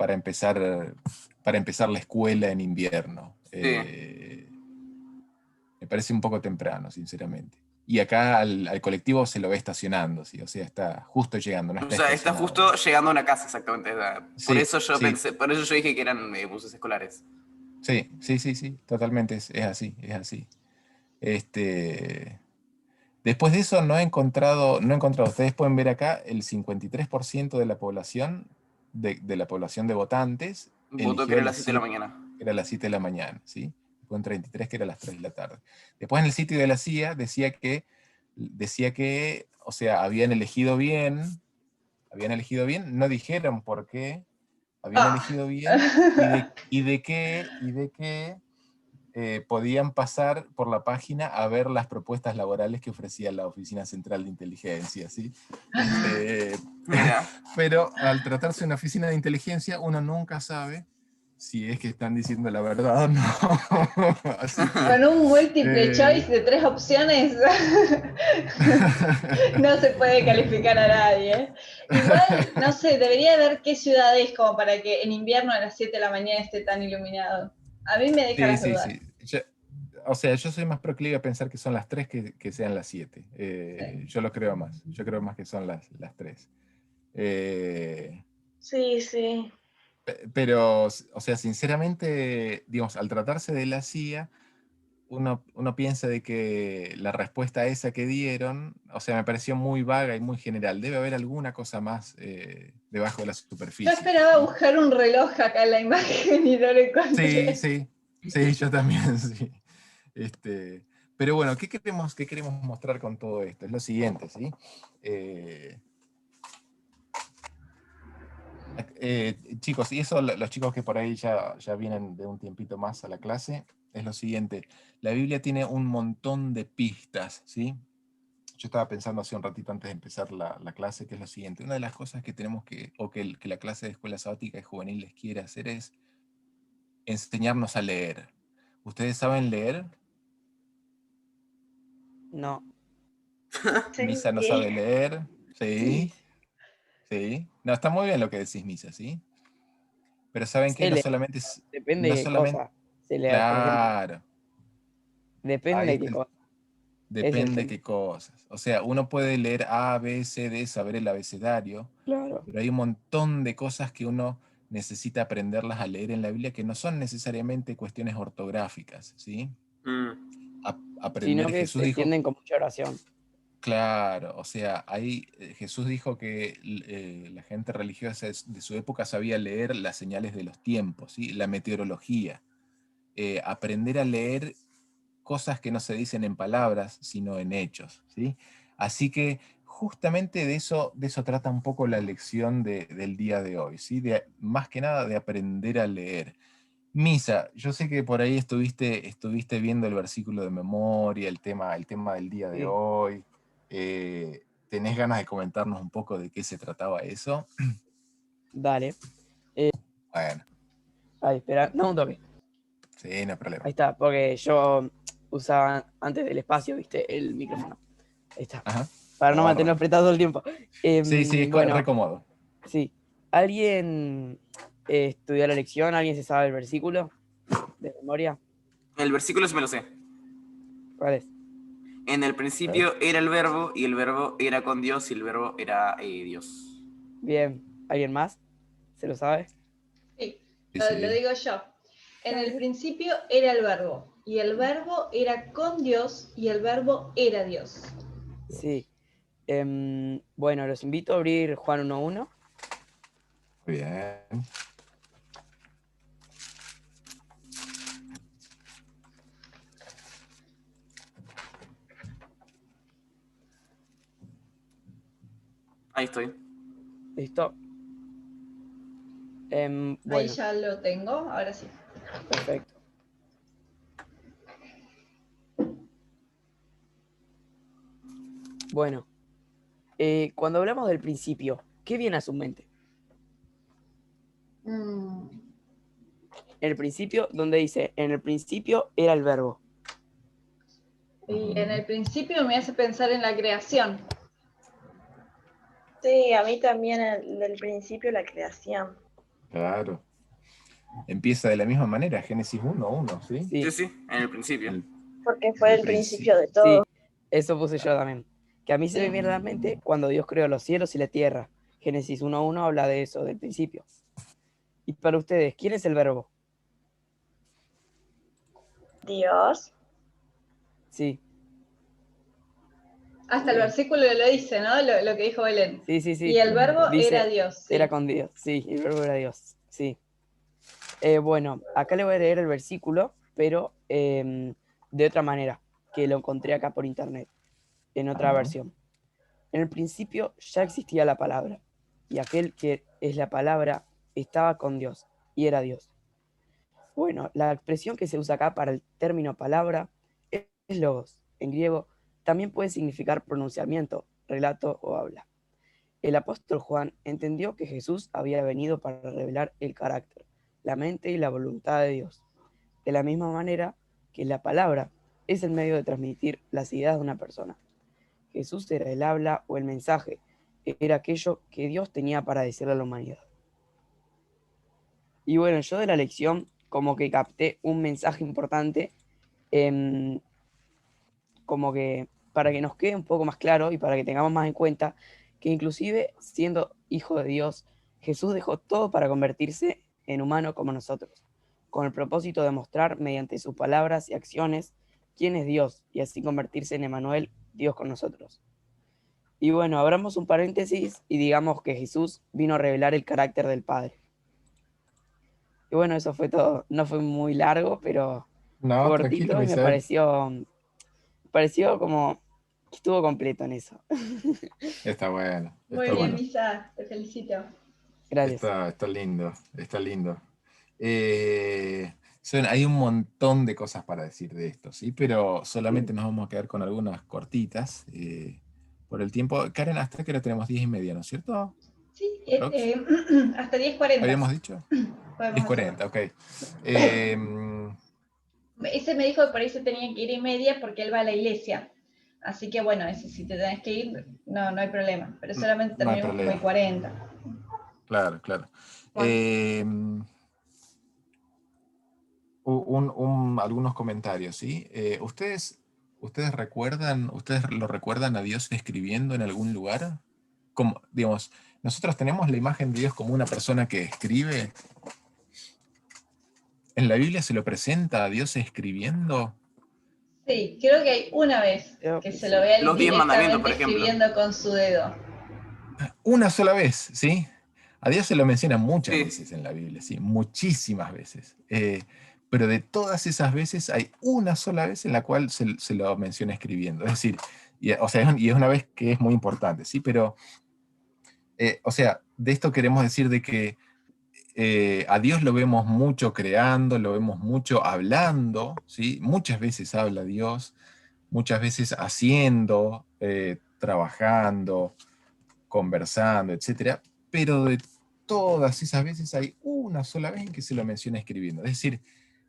empezar la escuela en invierno. Sí. Me parece un poco temprano, sinceramente. Y acá al colectivo se lo ve estacionando, ¿sí? O sea, está justo llegando, no está O sea, está estacionado. justo llegando a una casa, exactamente. O sea, por Sí, eso yo sí. pensé, por eso yo dije que eran buses escolares. Sí, totalmente es así, es así. Después de eso no he encontrado, ustedes pueden ver acá, el 53% de la población, de la población de votantes, Votó que eligió era a las 7 de la mañana. que era las 7 de la mañana, ¿sí? Después un 33 que era a las 3 de la tarde. Después en el sitio de la CIA decía que, o sea, habían elegido bien, no dijeron por qué, habían elegido bien, y de qué podían pasar por la página a ver las propuestas laborales que ofrecía la Oficina Central de Inteligencia, ¿sí? Mira. Pero al tratarse de una oficina de inteligencia, uno nunca sabe si es que están diciendo la verdad o no. Así que, con un múltiple choice de 3 opciones no se puede calificar a nadie. Igual, no sé, debería ver qué ciudad es como para que en invierno a las 7 de la mañana esté tan iluminado. A mí me deja las dudas. O sea, yo soy más proclive a pensar que son las 3 que sean las 7. Sí. Yo lo creo más. Yo creo más que son las 3. Sí. Pero, o sea, sinceramente, digamos, al tratarse de la CIA, uno piensa de que la respuesta a esa que dieron, o sea, me pareció muy vaga y muy general. Debe haber alguna cosa más debajo de la superficie. Yo esperaba buscar un reloj acá en la imagen y no lo encontré. Sí, yo también, sí. Pero bueno, ¿qué queremos mostrar con todo esto? Es lo siguiente, ¿sí? Chicos, y eso los chicos que por ahí ya vienen de un tiempito más a la clase, es lo siguiente. La Biblia tiene un montón de pistas, ¿sí? Yo estaba pensando hace un ratito antes de empezar la clase, que es lo siguiente. Una de las cosas que tenemos que la clase de escuela sabática y juvenil les quiere hacer es enseñarnos a leer. ¿Ustedes saben leer? No. Misa no sabe leer. Sí. No, está muy bien lo que decís, Misa, ¿sí? Pero ¿saben qué? No solamente es... Depende no de qué solamente, cosa se lea, claro. por ejemplo. Depende de qué cosa. Depende qué cosas. O sea, uno puede leer A, B, C, D, saber el abecedario, claro, pero hay un montón de cosas que uno necesita aprenderlas a leer en la Biblia que no son necesariamente cuestiones ortográficas, ¿sí? Sino que se entienden con mucha oración. Claro, o sea, ahí Jesús dijo que la gente religiosa de su época sabía leer las señales de los tiempos, ¿sí? La meteorología. Aprender a leer cosas que no se dicen en palabras, sino en hechos, ¿sí? Así que justamente de eso trata un poco la lección del día de hoy, ¿sí? Más que nada de aprender a leer. Misa, yo sé que por ahí estuviste viendo el versículo de memoria, el tema del día de hoy. ¿Tenés ganas de comentarnos un poco de qué se trataba eso? Dale. Bueno. Ay, espera, no un toque. Sí, no hay problema. Ahí está, porque yo usaba antes del espacio, viste, el micrófono. Ahí está. Ajá. Para no mantenerlo apretado todo el tiempo. Sí, es bueno, re cómodo. Sí. ¿Alguien estudió la lección? ¿Alguien se sabe el versículo de memoria? El versículo sí me lo sé. ¿Cuál es? En el principio era el verbo, y el verbo era con Dios, y el verbo era Dios. Bien. ¿Alguien más? ¿Se lo sabe? Sí, lo digo yo. En el principio era el verbo, y el verbo era con Dios, y el verbo era Dios. Sí. Bueno, los invito a abrir Juan 1:1. Bien. Ahí estoy. ¿Listo? Bueno. Ahí ya lo tengo, ahora sí. Perfecto. Bueno, cuando hablamos del principio, ¿qué viene a su mente? El principio, donde dice, en el principio era el verbo. Y en el principio me hace pensar en la creación. Sí, a mí también del principio la creación. Claro. Empieza de la misma manera, Génesis 1:1, ¿sí? Sí, en el principio. Porque fue el principio de todo. Sí, eso puse yo también. Que a mí se me viene a la mente cuando Dios creó los cielos y la tierra. Génesis 1:1 habla de eso, del principio. Y para ustedes, ¿quién es el verbo? Dios. Sí. Hasta el versículo lo dice, ¿no? Lo que dijo Belén. Sí. Y el verbo Dice, era Dios. Sí. Era con Dios, sí, el verbo era Dios, sí. Bueno, acá le voy a leer el versículo, pero de otra manera, que lo encontré acá por internet, en otra versión. En el principio ya existía la palabra, y aquel que es la palabra estaba con Dios, y era Dios. Bueno, la expresión que se usa acá para el término palabra es logos. En griego también puede significar pronunciamiento, relato o habla. El apóstol Juan entendió que Jesús había venido para revelar el carácter, la mente y la voluntad de Dios. De la misma manera que la palabra es el medio de transmitir las ideas de una persona. Jesús era el habla o el mensaje, era aquello que Dios tenía para decirle a la humanidad. Y bueno, yo de la lección como que capté un mensaje importante, como que para que nos quede un poco más claro y para que tengamos más en cuenta que inclusive siendo hijo de Dios, Jesús dejó todo para convertirse en humano como nosotros, con el propósito de mostrar mediante sus palabras y acciones quién es Dios y así convertirse en Emmanuel, Dios con nosotros. Y bueno, abramos un paréntesis y digamos que Jesús vino a revelar el carácter del Padre. Y bueno, eso fue todo. No fue muy largo, pero No, cortito tranquilo, y me pareció como que estuvo completo en eso. Está bueno. Muy está bien, bueno. Misa, te felicito. Gracias. Está lindo, está lindo. Hay un montón de cosas para decir de esto, ¿sí? Pero solamente nos vamos a quedar con algunas cortitas por el tiempo. Karen, hasta que ahora tenemos 10:30, ¿no es cierto? Sí, hasta 10:40. ¿Habíamos dicho? 10:40, ok. Ese me dijo que por ahí se tenía que ir 1:30 porque él va a la iglesia. Así que bueno, ese si te tenés que ir, no hay problema. Pero solamente No hay terminamos como problema. el 40. Claro. Bueno. Algunos comentarios, ¿sí? ¿Ustedes lo recuerdan a Dios escribiendo en algún lugar? Como, digamos, nosotros tenemos la imagen de Dios como una persona que escribe. ¿En la Biblia se lo presenta a Dios escribiendo? Sí, creo que hay una vez que se lo ve a él Los 10 mandamientos, por ejemplo. escribiendo con su dedo. Una sola vez, ¿sí? A Dios se lo menciona muchas veces en la Biblia, ¿sí? Muchísimas veces. Pero de todas esas veces hay una sola vez en la cual se lo menciona escribiendo. Es decir, y es una vez que es muy importante, ¿sí? Pero, de esto queremos decir de que a Dios lo vemos mucho creando, lo vemos mucho hablando, ¿sí? Muchas veces habla Dios, muchas veces haciendo, trabajando, conversando, etcétera, pero de todas esas veces hay una sola vez en que se lo menciona escribiendo. Es decir,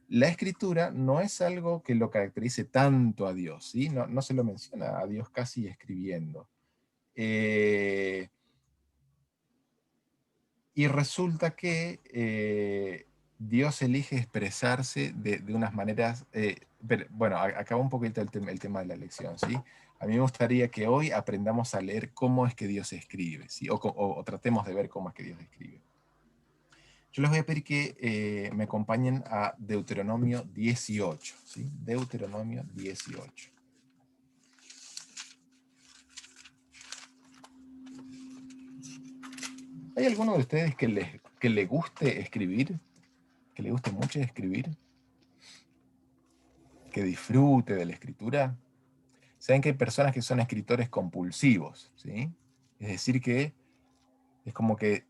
la escritura no es algo que lo caracterice tanto a Dios, ¿sí? No se lo menciona a Dios casi escribiendo. Y resulta que Dios elige expresarse de unas maneras... bueno, acaba un poquito el tema de la lección, ¿sí? A mí me gustaría que hoy aprendamos a leer cómo es que Dios escribe, ¿sí? O tratemos de ver cómo es que Dios escribe. Yo les voy a pedir que me acompañen a Deuteronomio 18, ¿sí? Deuteronomio 18. ¿Hay alguno de ustedes que le guste escribir? ¿Que le guste mucho escribir? ¿Que disfrute de la escritura? Saben que hay personas que son escritores compulsivos, ¿sí? Es decir que es como que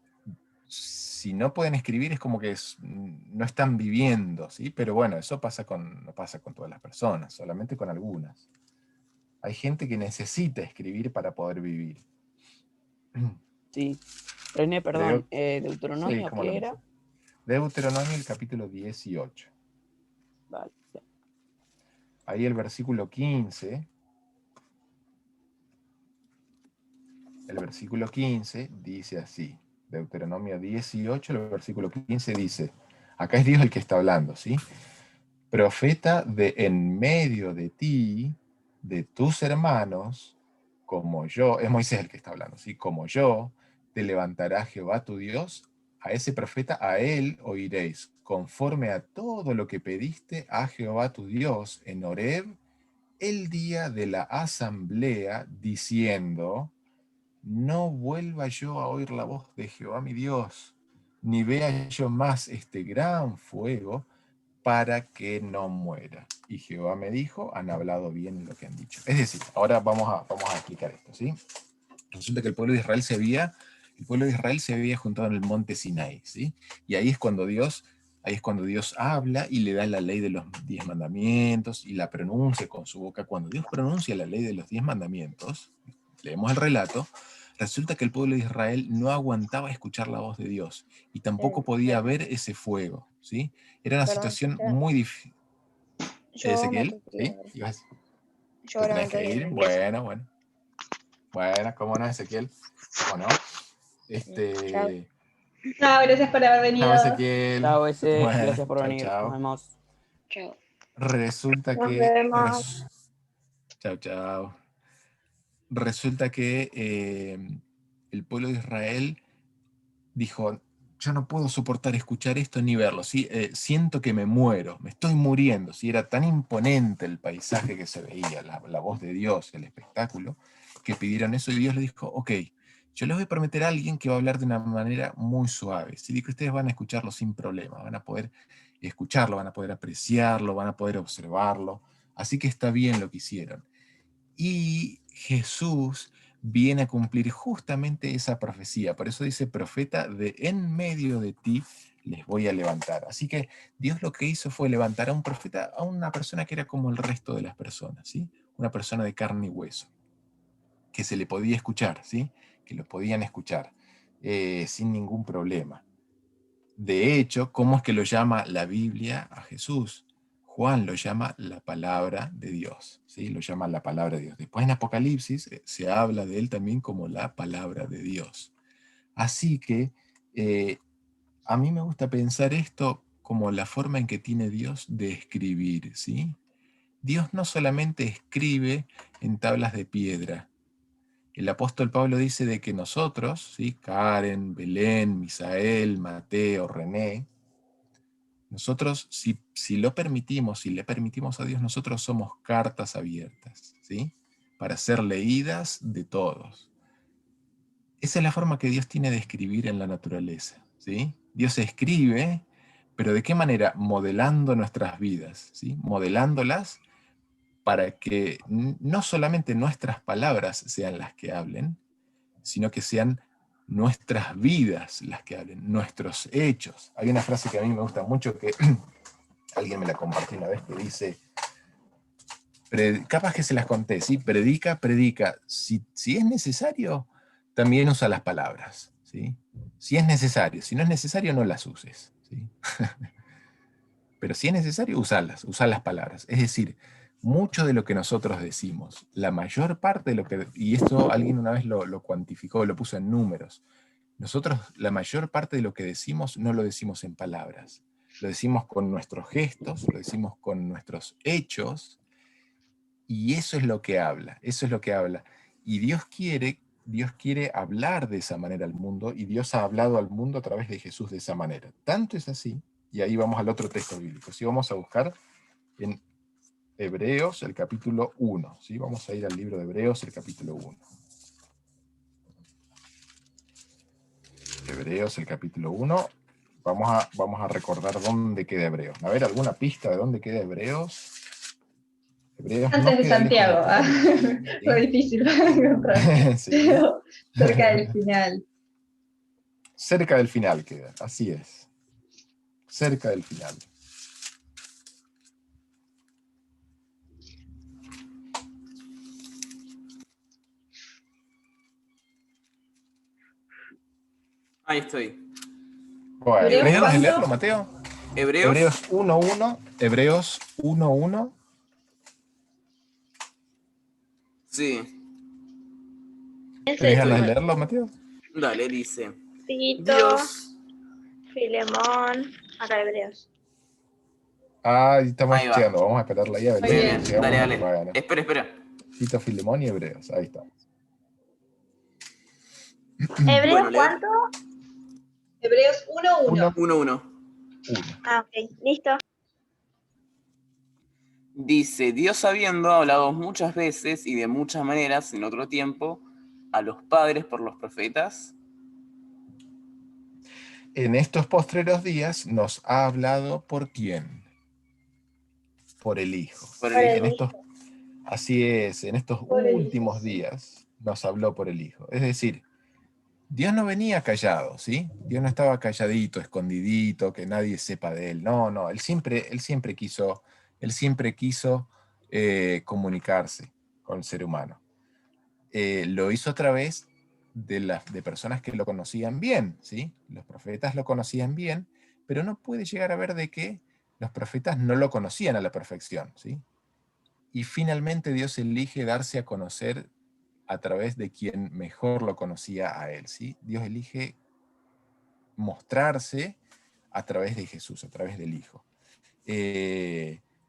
si no pueden escribir es como que no están viviendo, ¿sí? Pero bueno, eso no pasa con todas las personas, solamente con algunas. Hay gente que necesita escribir para poder vivir. Sí. René, perdón, Deuteronomio, sí, ¿qué era? Deuteronomio, el capítulo 18. Vale. ahí el versículo 15, dice así, Deuteronomio 18, el versículo 15 dice, acá es Dios el que está hablando, ¿sí? Profeta de en medio de ti, de tus hermanos, como yo, es Moisés el que está hablando, ¿sí? Como yo, te levantará Jehová tu Dios, a ese profeta, a él oiréis, conforme a todo lo que pediste a Jehová tu Dios en Horeb, el día de la asamblea, diciendo, no vuelva yo a oír la voz de Jehová mi Dios, ni vea yo más este gran fuego, para que no muera. Y Jehová me dijo, han hablado bien lo que han dicho. Es decir, ahora vamos a explicar esto, ¿sí? Resulta que el pueblo de Israel se había juntado en el monte Sinai, ¿sí? Y ahí es cuando Dios habla y le da la ley de los 10 mandamientos y la pronuncia con su boca. Cuando Dios pronuncia la ley de los 10 mandamientos, leemos el relato, resulta que el pueblo de Israel no aguantaba escuchar la voz de Dios y tampoco podía ver ese fuego, ¿sí? Era una situación muy difícil. Ezequiel, ¿sí? Yo ahora me tengo que ir. Bueno, ¿cómo no, Ezequiel? ¿Cómo no? Chao, gracias por haber venido. Chao, Ezequiel. Chao, ese. Bueno, Gracias por venir. chao. Nos vemos. Chao. Resulta Nos que... vemos. Chao. Resulta que el pueblo de Israel dijo, yo no puedo soportar escuchar esto ni verlo, ¿sí? Siento que me muero, me estoy muriendo, ¿sí? Era tan imponente el paisaje que se veía, la voz de Dios, el espectáculo, que pidieron eso y Dios les dijo, ok, yo les voy a prometer a alguien que va a hablar de una manera muy suave, ¿sí? Que ustedes van a escucharlo sin problema, van a poder escucharlo, van a poder apreciarlo, van a poder observarlo, así que está bien lo que hicieron. Y Jesús viene a cumplir justamente esa profecía. Por eso dice, profeta de en medio de ti les voy a levantar. Así que Dios lo que hizo fue levantar a un profeta, a una persona que era como el resto de las personas, ¿sí? Una persona de carne y hueso, que se le podía escuchar, ¿sí? Que lo podían escuchar sin ningún problema. De hecho, ¿cómo es que lo llama la Biblia a Jesús? Juan lo llama la palabra de Dios, ¿sí? Lo llama la palabra de Dios. Después en Apocalipsis se habla de él también como la palabra de Dios. Así que a mí me gusta pensar esto como la forma en que tiene Dios de escribir, ¿sí? Dios no solamente escribe en tablas de piedra. El apóstol Pablo dice de que nosotros, ¿sí? Karen, Belén, Misael, Mateo, René, nosotros, si lo permitimos, si le permitimos a Dios, nosotros somos cartas abiertas, ¿sí? Para ser leídas de todos. Esa es la forma que Dios tiene de escribir en la naturaleza, ¿sí? Dios escribe, pero ¿de qué manera? Modelando nuestras vidas, ¿sí? Modelándolas para que no solamente nuestras palabras sean las que hablen, sino que sean nuestras vidas las que hablen, nuestros hechos. Hay una frase que a mí me gusta mucho que alguien me la compartió una vez que dice, capaz que se las conté, ¿sí? Predica, si es necesario, también usa las palabras, ¿sí? Si es necesario, si no es necesario, no las uses, ¿sí? Pero si es necesario, usarlas, usar las palabras. Es decir, mucho de lo que nosotros decimos, la mayor parte de lo que, y esto alguien una vez lo cuantificó, lo puso en números, nosotros la mayor parte de lo que decimos no lo decimos en palabras, lo decimos con nuestros gestos, lo decimos con nuestros hechos, y eso es lo que habla, Y Dios quiere hablar de esa manera al mundo, y Dios ha hablado al mundo a través de Jesús de esa manera. Tanto es así, y ahí vamos al otro texto bíblico, ¿sí? Vamos a buscar en Hebreos, el capítulo 1, ¿sí? Vamos a ir al libro de Hebreos, el capítulo 1. Hebreos, el capítulo 1. Vamos a recordar dónde queda Hebreos. A ver, ¿alguna pista de dónde queda Hebreos? Antes de Santiago. Fue difícil encontrar. Sí. Cerca del final. Cerca del final queda, así es. Cerca del final. Ahí estoy. Bueno, ¿puedes leerlo, Mateo? Hebreos 1.1. Hebreos 1.1. Sí. ¿Tenés ganas de leerlo, Mateo? Dale, dice. Tito, Dios. Filemón, acá Hebreos. Ahí estamos Ahí va. llegando, vamos a esperarla ahí a ver. Muy bien. Llegamos Dale, a dale. lo que va a ganar. Espera. Tito, Filemón y Hebreos, ahí estamos. ¿Hebreos Bueno, leo. cuánto? Hebreos 1:1. 1:1. Ah, ok, listo. Dice, Dios habiendo hablado muchas veces y de muchas maneras en otro tiempo a los padres por los profetas. En estos postreros días nos ha hablado ¿por quién? Por el Hijo. Por el En estos, así es, en estos Por el últimos Hijo, sí. días nos habló por el Hijo. Es decir, Dios no venía callado, ¿sí? Dios no estaba calladito, escondidito, que nadie sepa de él. No, él siempre quiso comunicarse con el ser humano. Lo hizo a través de personas que lo conocían bien, ¿sí? Los profetas lo conocían bien, pero no puede llegar a ver de que los profetas no lo conocían a la perfección, ¿sí? Y finalmente Dios elige darse a conocer a través de quien mejor lo conocía a él, ¿sí? Dios elige mostrarse a través de Jesús, a través del Hijo.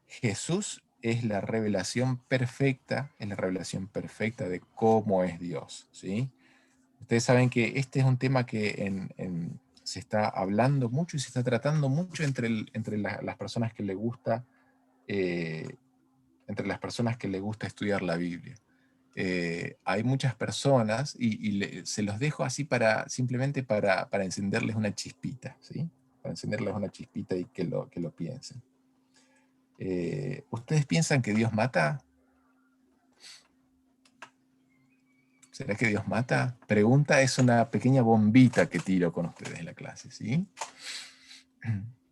Jesús es la revelación perfecta de cómo es Dios, ¿sí? Ustedes saben que este es un tema que se está hablando mucho y se está tratando mucho entre las personas que le gusta estudiar la Biblia. Hay muchas personas, se los dejo así simplemente para encenderles una chispita, ¿sí? Para encenderles una chispita y que lo piensen. ¿Ustedes piensan que Dios mata? ¿Será que Dios mata? Pregunta es una pequeña bombita que tiro con ustedes en la clase, ¿sí?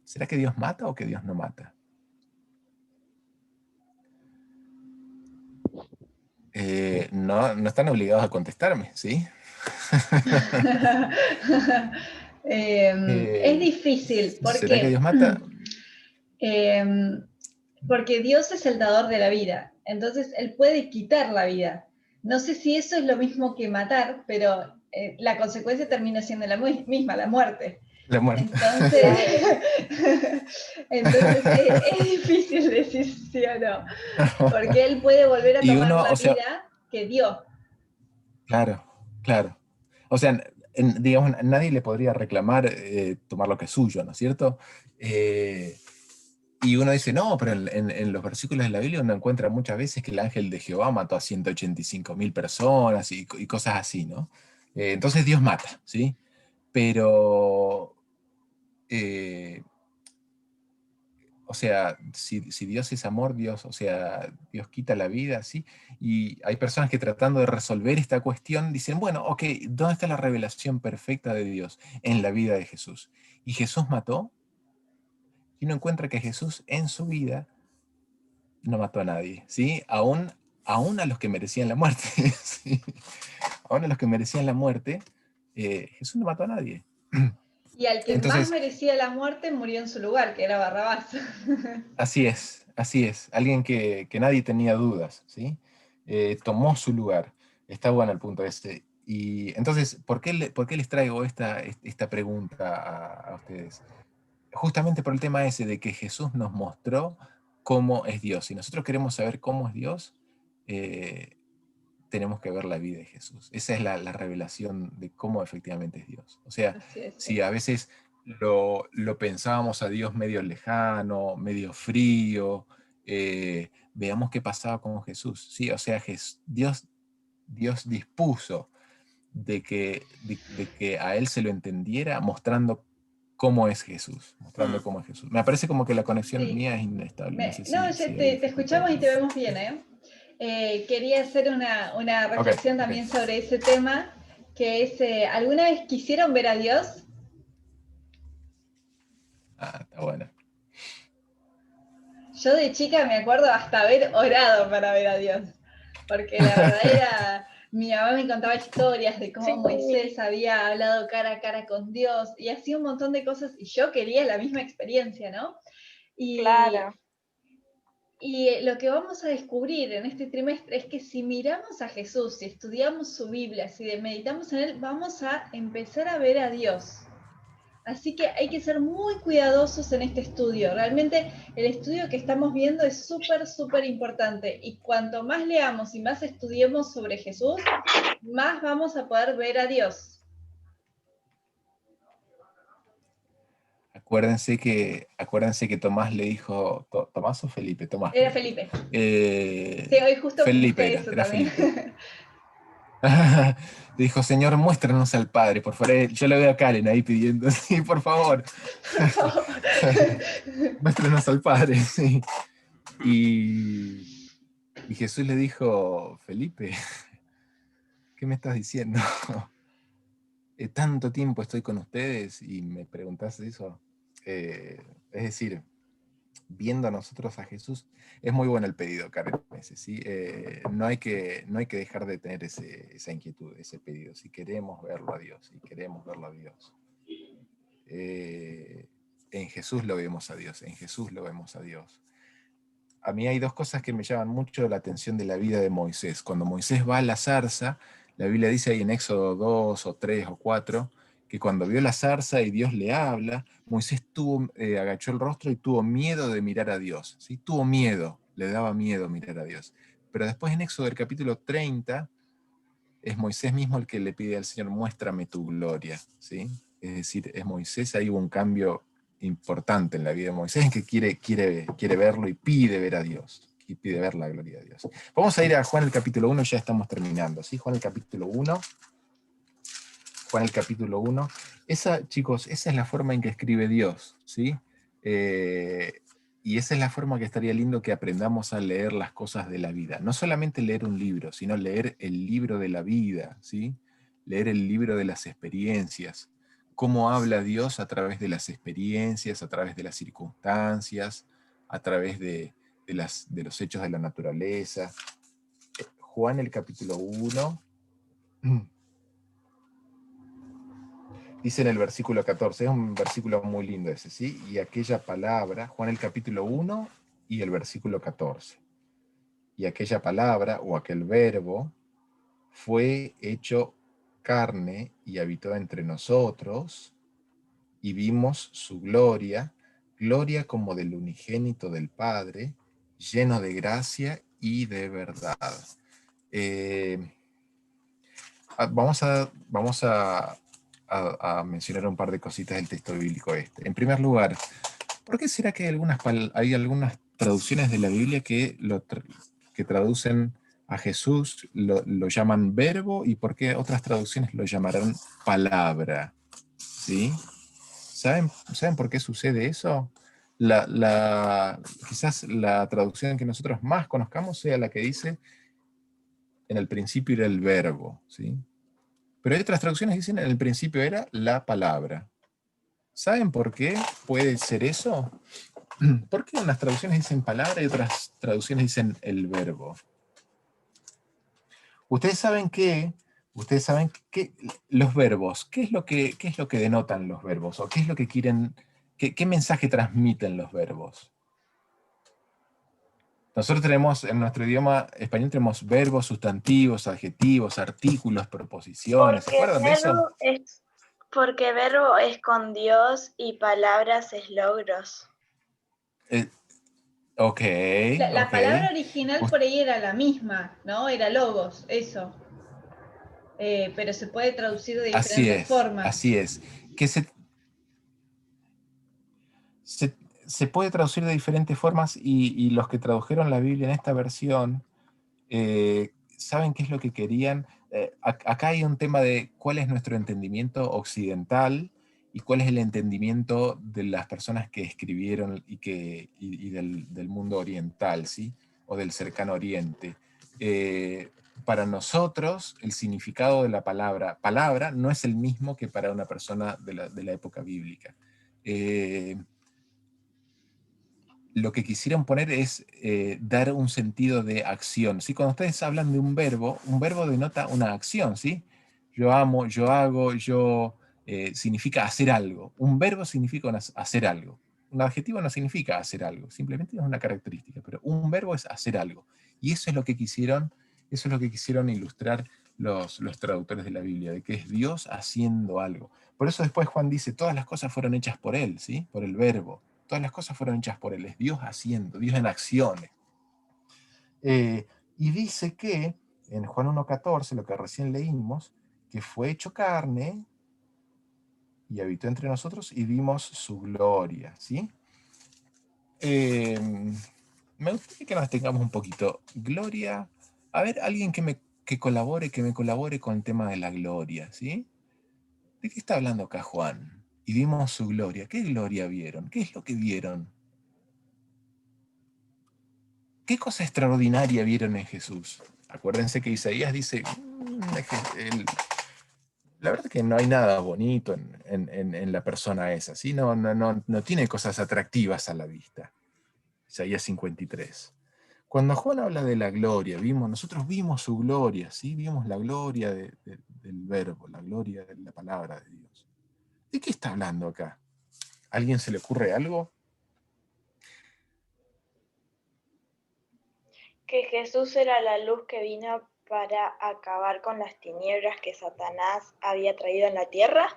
¿Será que Dios mata o que Dios no mata? No están obligados a contestarme, ¿sí? Es difícil. ¿Por ¿Será que qué? Dios mata? Porque Dios es el dador de la vida. Entonces, Él puede quitar la vida. No sé si eso es lo mismo que matar, pero la consecuencia termina siendo la misma, la muerte. La muerte. Entonces es difícil decir sí o no. Porque Él puede volver a tomar la vida que dio. Claro. O sea, digamos, nadie le podría reclamar tomar lo que es suyo, ¿no es cierto? Y uno dice, no, pero en los versículos de la Biblia uno encuentra muchas veces que el ángel de Jehová mató a 185.000 personas y cosas así, ¿no? Entonces Dios mata, ¿sí? Pero, o sea, si Dios es amor, Dios quita la vida, ¿sí? Y hay personas que tratando de resolver esta cuestión dicen, bueno, ok, ¿dónde está la revelación perfecta de Dios? En la vida de Jesús. ¿Y Jesús mató? Y uno encuentra que Jesús en su vida no mató a nadie, ¿sí? Aún a los que merecían la muerte, ¿sí? Aún a los que merecían la muerte, Jesús no mató a nadie. Y al que más merecía la muerte murió en su lugar, que era Barrabás. Así es. Alguien que nadie tenía dudas, ¿sí? Tomó su lugar. Está bueno el punto ese. Y entonces, ¿por qué les traigo esta pregunta a ustedes? Justamente por el tema ese de que Jesús nos mostró cómo es Dios. Si nosotros queremos saber cómo es Dios, tenemos que ver la vida de Jesús. Esa es la revelación de cómo efectivamente es Dios. O sea, si a veces lo pensábamos a Dios medio lejano, medio frío, veamos qué pasaba con Jesús. Sí, o sea, Dios dispuso de que a él se lo entendiera mostrando cómo es Jesús. Me parece como que la conexión mía es inestable. Te escuchamos y te vemos bien, ¿eh? Quería hacer una reflexión también sobre ese tema, que es, ¿alguna vez quisieron ver a Dios? Está bueno. Yo de chica me acuerdo hasta haber orado para ver a Dios, porque la verdad mi mamá me contaba historias de cómo Moisés había hablado cara a cara con Dios y hacía un montón de cosas y yo quería la misma experiencia, ¿no? Claro. Y lo que vamos a descubrir en este trimestre es que si miramos a Jesús, si estudiamos su Biblia, si meditamos en Él, vamos a empezar a ver a Dios. Así que hay que ser muy cuidadosos en este estudio. Realmente el estudio que estamos viendo es súper, súper importante. Y cuanto más leamos y más estudiemos sobre Jesús, más vamos a poder ver a Dios. Acuérdense que Tomás le dijo, ¿Tomás o Felipe? Tomás. Era Felipe. Sí, hoy justo Felipe eso era también. Felipe. Dijo, Señor, muéstranos al Padre, por favor. Yo le veo a Karen ahí pidiendo, sí, por favor. Muéstranos al Padre, sí. Y Jesús le dijo, Felipe, ¿qué me estás diciendo? Tanto tiempo estoy con ustedes y me preguntás eso. Es decir, viendo a nosotros a Jesús, es muy bueno el pedido, Karen, ¿sí? No hay que dejar de tener esa inquietud, ese pedido, si queremos verlo a Dios, en Jesús lo vemos a Dios, en Jesús lo vemos a Dios. A mí hay dos cosas que me llaman mucho la atención de la vida de Moisés. Cuando Moisés va a la zarza, la Biblia dice ahí en Éxodo 2 o 3 o 4, que cuando vio la zarza y Dios le habla, Moisés agachó el rostro y tuvo miedo de mirar a Dios, ¿sí? Tuvo miedo, le daba miedo mirar a Dios. Pero después en Éxodo del capítulo 30, es Moisés mismo el que le pide al Señor, muéstrame tu gloria, ¿sí? Es decir, es Moisés, ahí hubo un cambio importante en la vida de Moisés, en que quiere verlo y pide ver a Dios, y pide ver la gloria de Dios. Vamos a ir a Juan el capítulo 1, ya estamos terminando, ¿sí? Juan el capítulo 1. Juan el capítulo 1. Chicos, esa es la forma en que escribe Dios, ¿sí? Y esa es la forma que estaría lindo que aprendamos a leer las cosas de la vida. No solamente leer un libro, sino leer el libro de la vida, ¿sí? Leer el libro de las experiencias. Cómo habla Dios a través de las experiencias, a través de las circunstancias, a través de los hechos de la naturaleza. Juan el capítulo 1... Dice en el versículo 14, es un versículo muy lindo ese, ¿sí? Y aquella palabra, Juan el capítulo 1 y el versículo 14. Y aquella palabra, o aquel verbo, fue hecho carne y habitó entre nosotros, y vimos su gloria, gloria como del unigénito del Padre, lleno de gracia y de verdad. Vamos a mencionar un par de cositas del texto bíblico este. En primer lugar, ¿por qué será que hay algunas traducciones de la Biblia que traducen a Jesús, lo llaman verbo, y por qué otras traducciones lo llamarán palabra? ¿Sí? ¿Saben por qué sucede eso? Quizás la traducción que nosotros más conozcamos sea la que dice, en el principio era el verbo, ¿sí? Pero hay otras traducciones que dicen, en el principio era la palabra. ¿Saben por qué puede ser eso? ¿Por qué unas traducciones dicen palabra y otras traducciones dicen el verbo? Ustedes saben que los verbos, ¿qué es lo que denotan los verbos? ¿O qué es lo que quieren, qué mensaje transmiten los verbos? Nosotros tenemos, en nuestro idioma español, tenemos verbos, sustantivos, adjetivos, artículos, preposiciones. ¿Se acuerdan de eso? Porque verbo es con Dios y palabras es logros. Ok. La palabra original por ahí era la misma, ¿no? Era logos, eso. Pero se puede traducir de diferentes formas. Así es. Que se puede traducir de diferentes formas, y los que tradujeron la Biblia en esta versión saben qué es lo que querían. Acá hay un tema de cuál es nuestro entendimiento occidental y cuál es el entendimiento de las personas que escribieron y del mundo oriental, ¿sí? O del cercano oriente. Para nosotros, el significado de la palabra no es el mismo que para una persona de la época bíblica. Lo que quisieron poner es dar un sentido de acción, ¿sí? Cuando ustedes hablan de un verbo denota una acción, ¿sí? Yo amo, yo hago, significa hacer algo. Un verbo significa hacer algo. un adjetivo no significa hacer algo, simplemente es una característica, pero un verbo es hacer algo. Y eso es lo que quisieron ilustrar los traductores de la Biblia, de que es Dios haciendo algo. Por eso después Juan dice, todas las cosas fueron hechas por Él, ¿sí? Por el verbo. Todas las cosas fueron hechas por Él, es Dios haciendo, Dios en acciones. Y dice que, en Juan 1:14, lo que recién leímos, que fue hecho carne y habitó entre nosotros y vimos su gloria, ¿sí? Me gustaría que nos tengamos un poquito. Gloria, a ver, alguien que me colabore con el tema de la gloria, ¿sí? ¿De qué está hablando acá Juan? Y vimos su gloria. ¿Qué gloria vieron? ¿Qué es lo que vieron? ¿Qué cosa extraordinaria vieron en Jesús? Acuérdense que Isaías dice, la verdad que no hay nada bonito en la persona esa, ¿sí? No tiene cosas atractivas a la vista. Isaías 53. Cuando Juan habla de la gloria, nosotros vimos su gloria, ¿sí? Vimos la gloria del verbo, la gloria de la palabra de Dios. ¿De qué está hablando acá? ¿A alguien se le ocurre algo? Que Jesús era la luz que vino para acabar con las tinieblas que Satanás había traído en la tierra.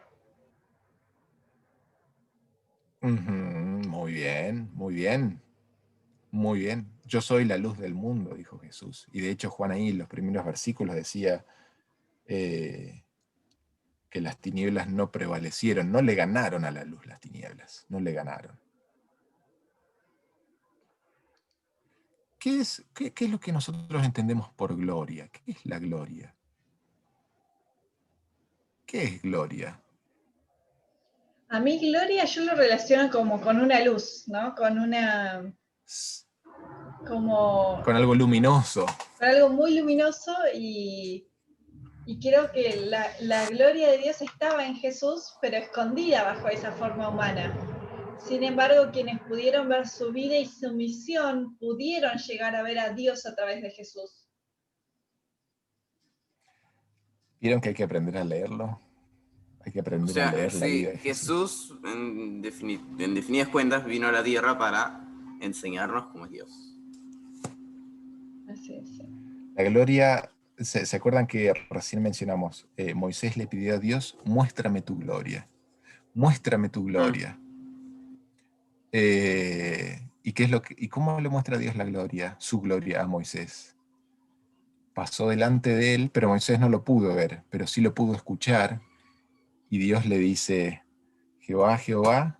Muy bien, muy bien. Muy bien. Yo soy la luz del mundo, dijo Jesús. Y de hecho Juan ahí en los primeros versículos decía que las tinieblas no prevalecieron, no le ganaron a la luz las tinieblas, no le ganaron. ¿Qué es lo que nosotros entendemos por gloria? ¿Qué es la gloria? ¿Qué es gloria? A mí gloria yo lo relaciono como con una luz, ¿no? Con algo luminoso. Con algo muy luminoso y creo que la gloria de Dios estaba en Jesús, pero escondida bajo esa forma humana. Sin embargo, quienes pudieron ver su vida y su misión pudieron llegar a ver a Dios a través de Jesús. ¿Vieron que hay que aprender a leerlo? Hay que aprender a leer la vida de Jesús, en definidas cuentas, vino a la tierra para enseñarnos cómo es Dios. Así es. La gloria, ¿se acuerdan que recién mencionamos? Moisés le pidió a Dios, muéstrame tu gloria. Muéstrame tu gloria. ¿Y cómo le muestra Dios la gloria, su gloria a Moisés? Pasó delante de él, pero Moisés no lo pudo ver, pero sí lo pudo escuchar. Y Dios le dice, Jehová, Jehová,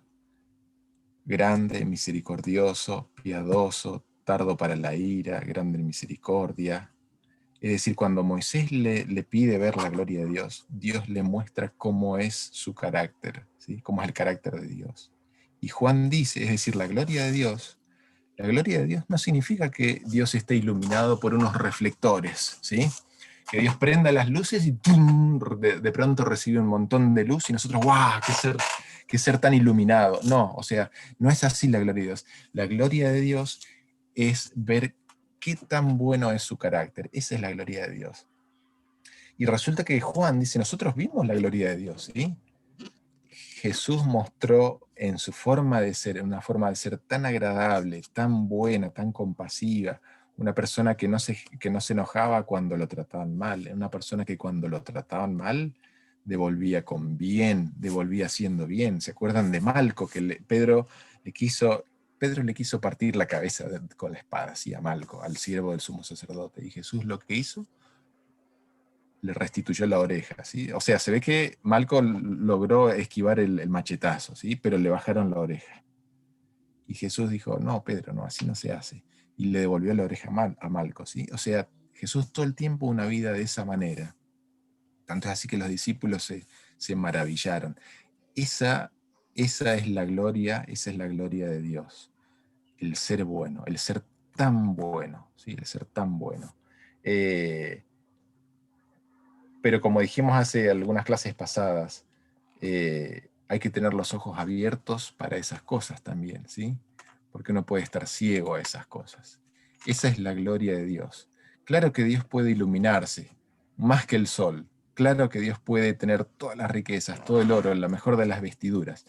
grande, misericordioso, piadoso, tardo para la ira, grande en misericordia. Es decir, cuando Moisés le pide ver la gloria de Dios, Dios le muestra cómo es su carácter, ¿sí? Cómo es el carácter de Dios. Y Juan dice, es decir, la gloria de Dios no significa que Dios esté iluminado por unos reflectores, ¿sí? Que Dios prenda las luces y ¡tum! De pronto recibe un montón de luz y nosotros, ¡guau! ¡Qué ser tan iluminado! No, o sea, no es así la gloria de Dios. La gloria de Dios es ver qué tan bueno es su carácter. Esa es la gloria de Dios. Y resulta que Juan dice, nosotros vimos la gloria de Dios, ¿sí? Jesús mostró en su forma de ser, una forma de ser tan agradable, tan buena, tan compasiva, una persona que no se enojaba cuando lo trataban mal, una persona que cuando lo trataban mal devolvía con bien, devolvía haciendo bien. ¿Se acuerdan de Malco? Que Pedro le quiso partir la cabeza con la espada, así a Malco, al siervo del sumo sacerdote. Y Jesús lo que hizo, le restituyó la oreja, ¿sí? O sea, se ve que Malco logró esquivar el machetazo, ¿sí? Pero le bajaron la oreja. Y Jesús dijo, no, Pedro, no, así no se hace. Y le devolvió la oreja a Malco, ¿sí? O sea, Jesús todo el tiempo una vida de esa manera. Tanto es así que los discípulos se maravillaron. Esa es la gloria de Dios. El ser bueno, el ser tan bueno, ¿sí? El ser tan bueno. Pero como dijimos hace algunas clases pasadas, hay que tener los ojos abiertos para esas cosas también, ¿sí? Porque uno puede estar ciego a esas cosas. Esa es la gloria de Dios. Claro que Dios puede iluminarse, más que el sol. Claro que Dios puede tener todas las riquezas, todo el oro, la mejor de las vestiduras.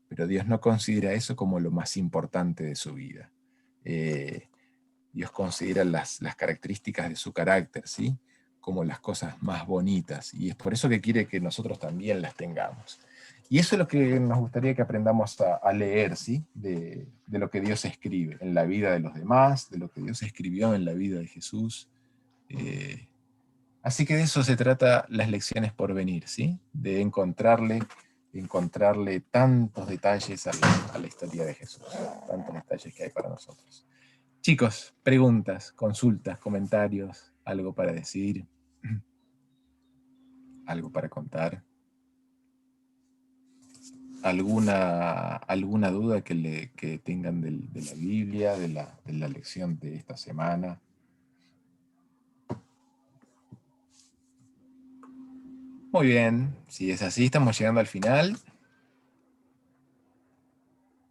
pero Dios no considera eso como lo más importante de su vida. Dios considera las características de su carácter, ¿sí? Como las cosas más bonitas, y es por eso que quiere que nosotros también las tengamos. Y eso es lo que nos gustaría que aprendamos a leer, ¿sí? De lo que Dios escribe en la vida de los demás, de lo que Dios escribió en la vida de Jesús. Así que de eso se trata las lecciones por venir, ¿sí? De encontrarle tantos detalles a la historia de Jesús, tantos detalles que hay para nosotros. Chicos, preguntas, consultas, comentarios, algo para decir, algo para contar. ¿Alguna duda que tengan de la Biblia, de la lección de esta semana? Muy bien, si es así, estamos llegando al final.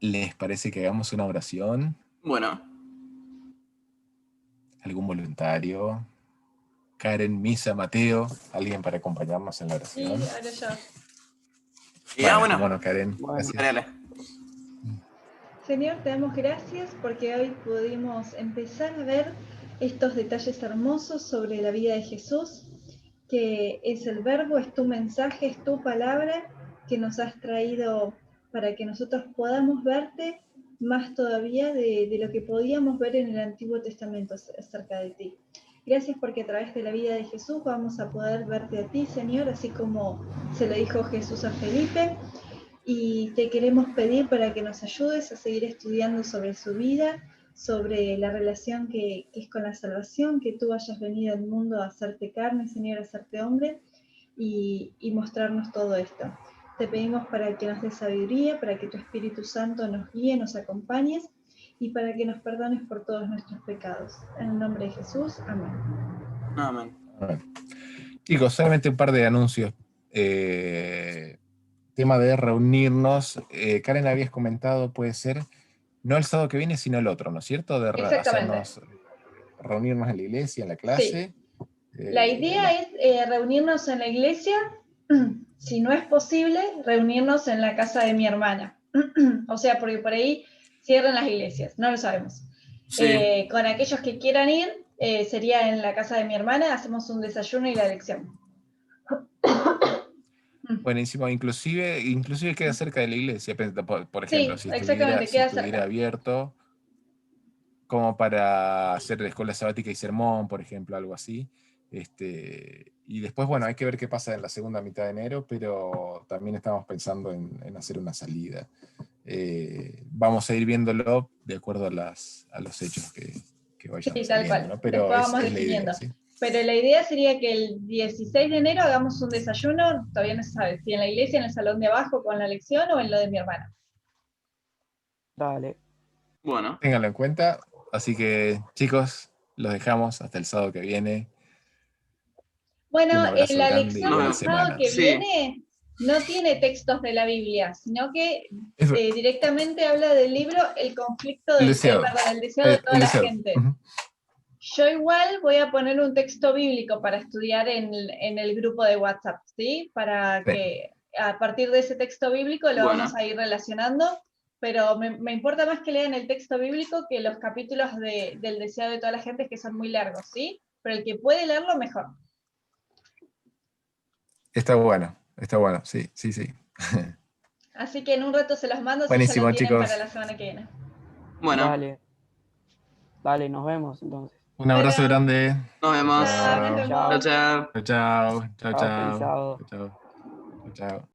¿Les parece que hagamos una oración? Bueno. ¿Algún voluntario? Karen, Misa, Mateo, ¿alguien para acompañarnos en la oración? Sí, ahora yo. Bueno, Karen, gracias. Señor, te damos gracias porque hoy pudimos empezar a ver estos detalles hermosos sobre la vida de Jesús, que es el verbo, es tu mensaje, es tu palabra que nos has traído para que nosotros podamos verte más todavía de lo que podíamos ver en el Antiguo Testamento acerca de ti. Gracias porque a través de la vida de Jesús vamos a poder verte a ti, Señor, así como se lo dijo Jesús a Felipe, y te queremos pedir para que nos ayudes a seguir estudiando sobre su vida, sobre la relación que es con la salvación, que tú hayas venido al mundo a hacerte carne, Señor, a hacerte hombre, y mostrarnos todo esto. Te pedimos para que nos des sabiduría, para que tu Espíritu Santo nos guíe, nos acompañes, y para que nos perdones por todos nuestros pecados. En el nombre de Jesús, amén. Amén. Chicos, solamente un par de anuncios. Tema de reunirnos. Karen, habías comentado, puede ser, no el sábado que viene, sino el otro, ¿no es cierto? De reunirnos en la iglesia, en la clase. Sí. La idea es reunirnos en la iglesia, si no es posible, reunirnos en la casa de mi hermana. O sea, porque por ahí cierran las iglesias, no lo sabemos. Sí. Con aquellos que quieran ir, sería en la casa de mi hermana, hacemos un desayuno y la lección. Buenísimo, inclusive queda cerca de la iglesia, por ejemplo, sí, si estuviera abierto, como para hacer la escuela sabática y sermón, por ejemplo, algo así. Y después, bueno, hay que ver qué pasa en la segunda mitad de enero, pero también estamos pensando en hacer una salida. Vamos a ir viéndolo de acuerdo a los hechos que vayan sí, tal cual. ¿no? Pero vamos es definiendo. La idea, ¿sí? Pero la idea sería que el 16 de enero hagamos un desayuno, todavía no se sabe, si en la iglesia, en el salón de abajo con la lección o en lo de mi hermana. Dale. Bueno. Ténganlo en cuenta. Así que, chicos, los dejamos hasta el sábado que viene. Bueno, la lección del sábado que viene no tiene textos de la Biblia, sino que directamente habla del libro El conflicto del deseo de toda la gente. Uh-huh. Yo igual voy a poner un texto bíblico para estudiar en el grupo de WhatsApp, ¿sí? Para que a partir de ese texto bíblico lo vamos a ir relacionando, pero me importa más que lean el texto bíblico que los capítulos del deseo de toda la gente, que son muy largos, ¿sí? Pero el que puede leerlo, mejor. Está bueno, sí. Así que en un rato se los mando. Buenísimo, si ya lo tienen chicos. Para la semana que viene. Bueno. Dale, nos vemos entonces. Un abrazo grande. Nos vemos. Chao. Chao.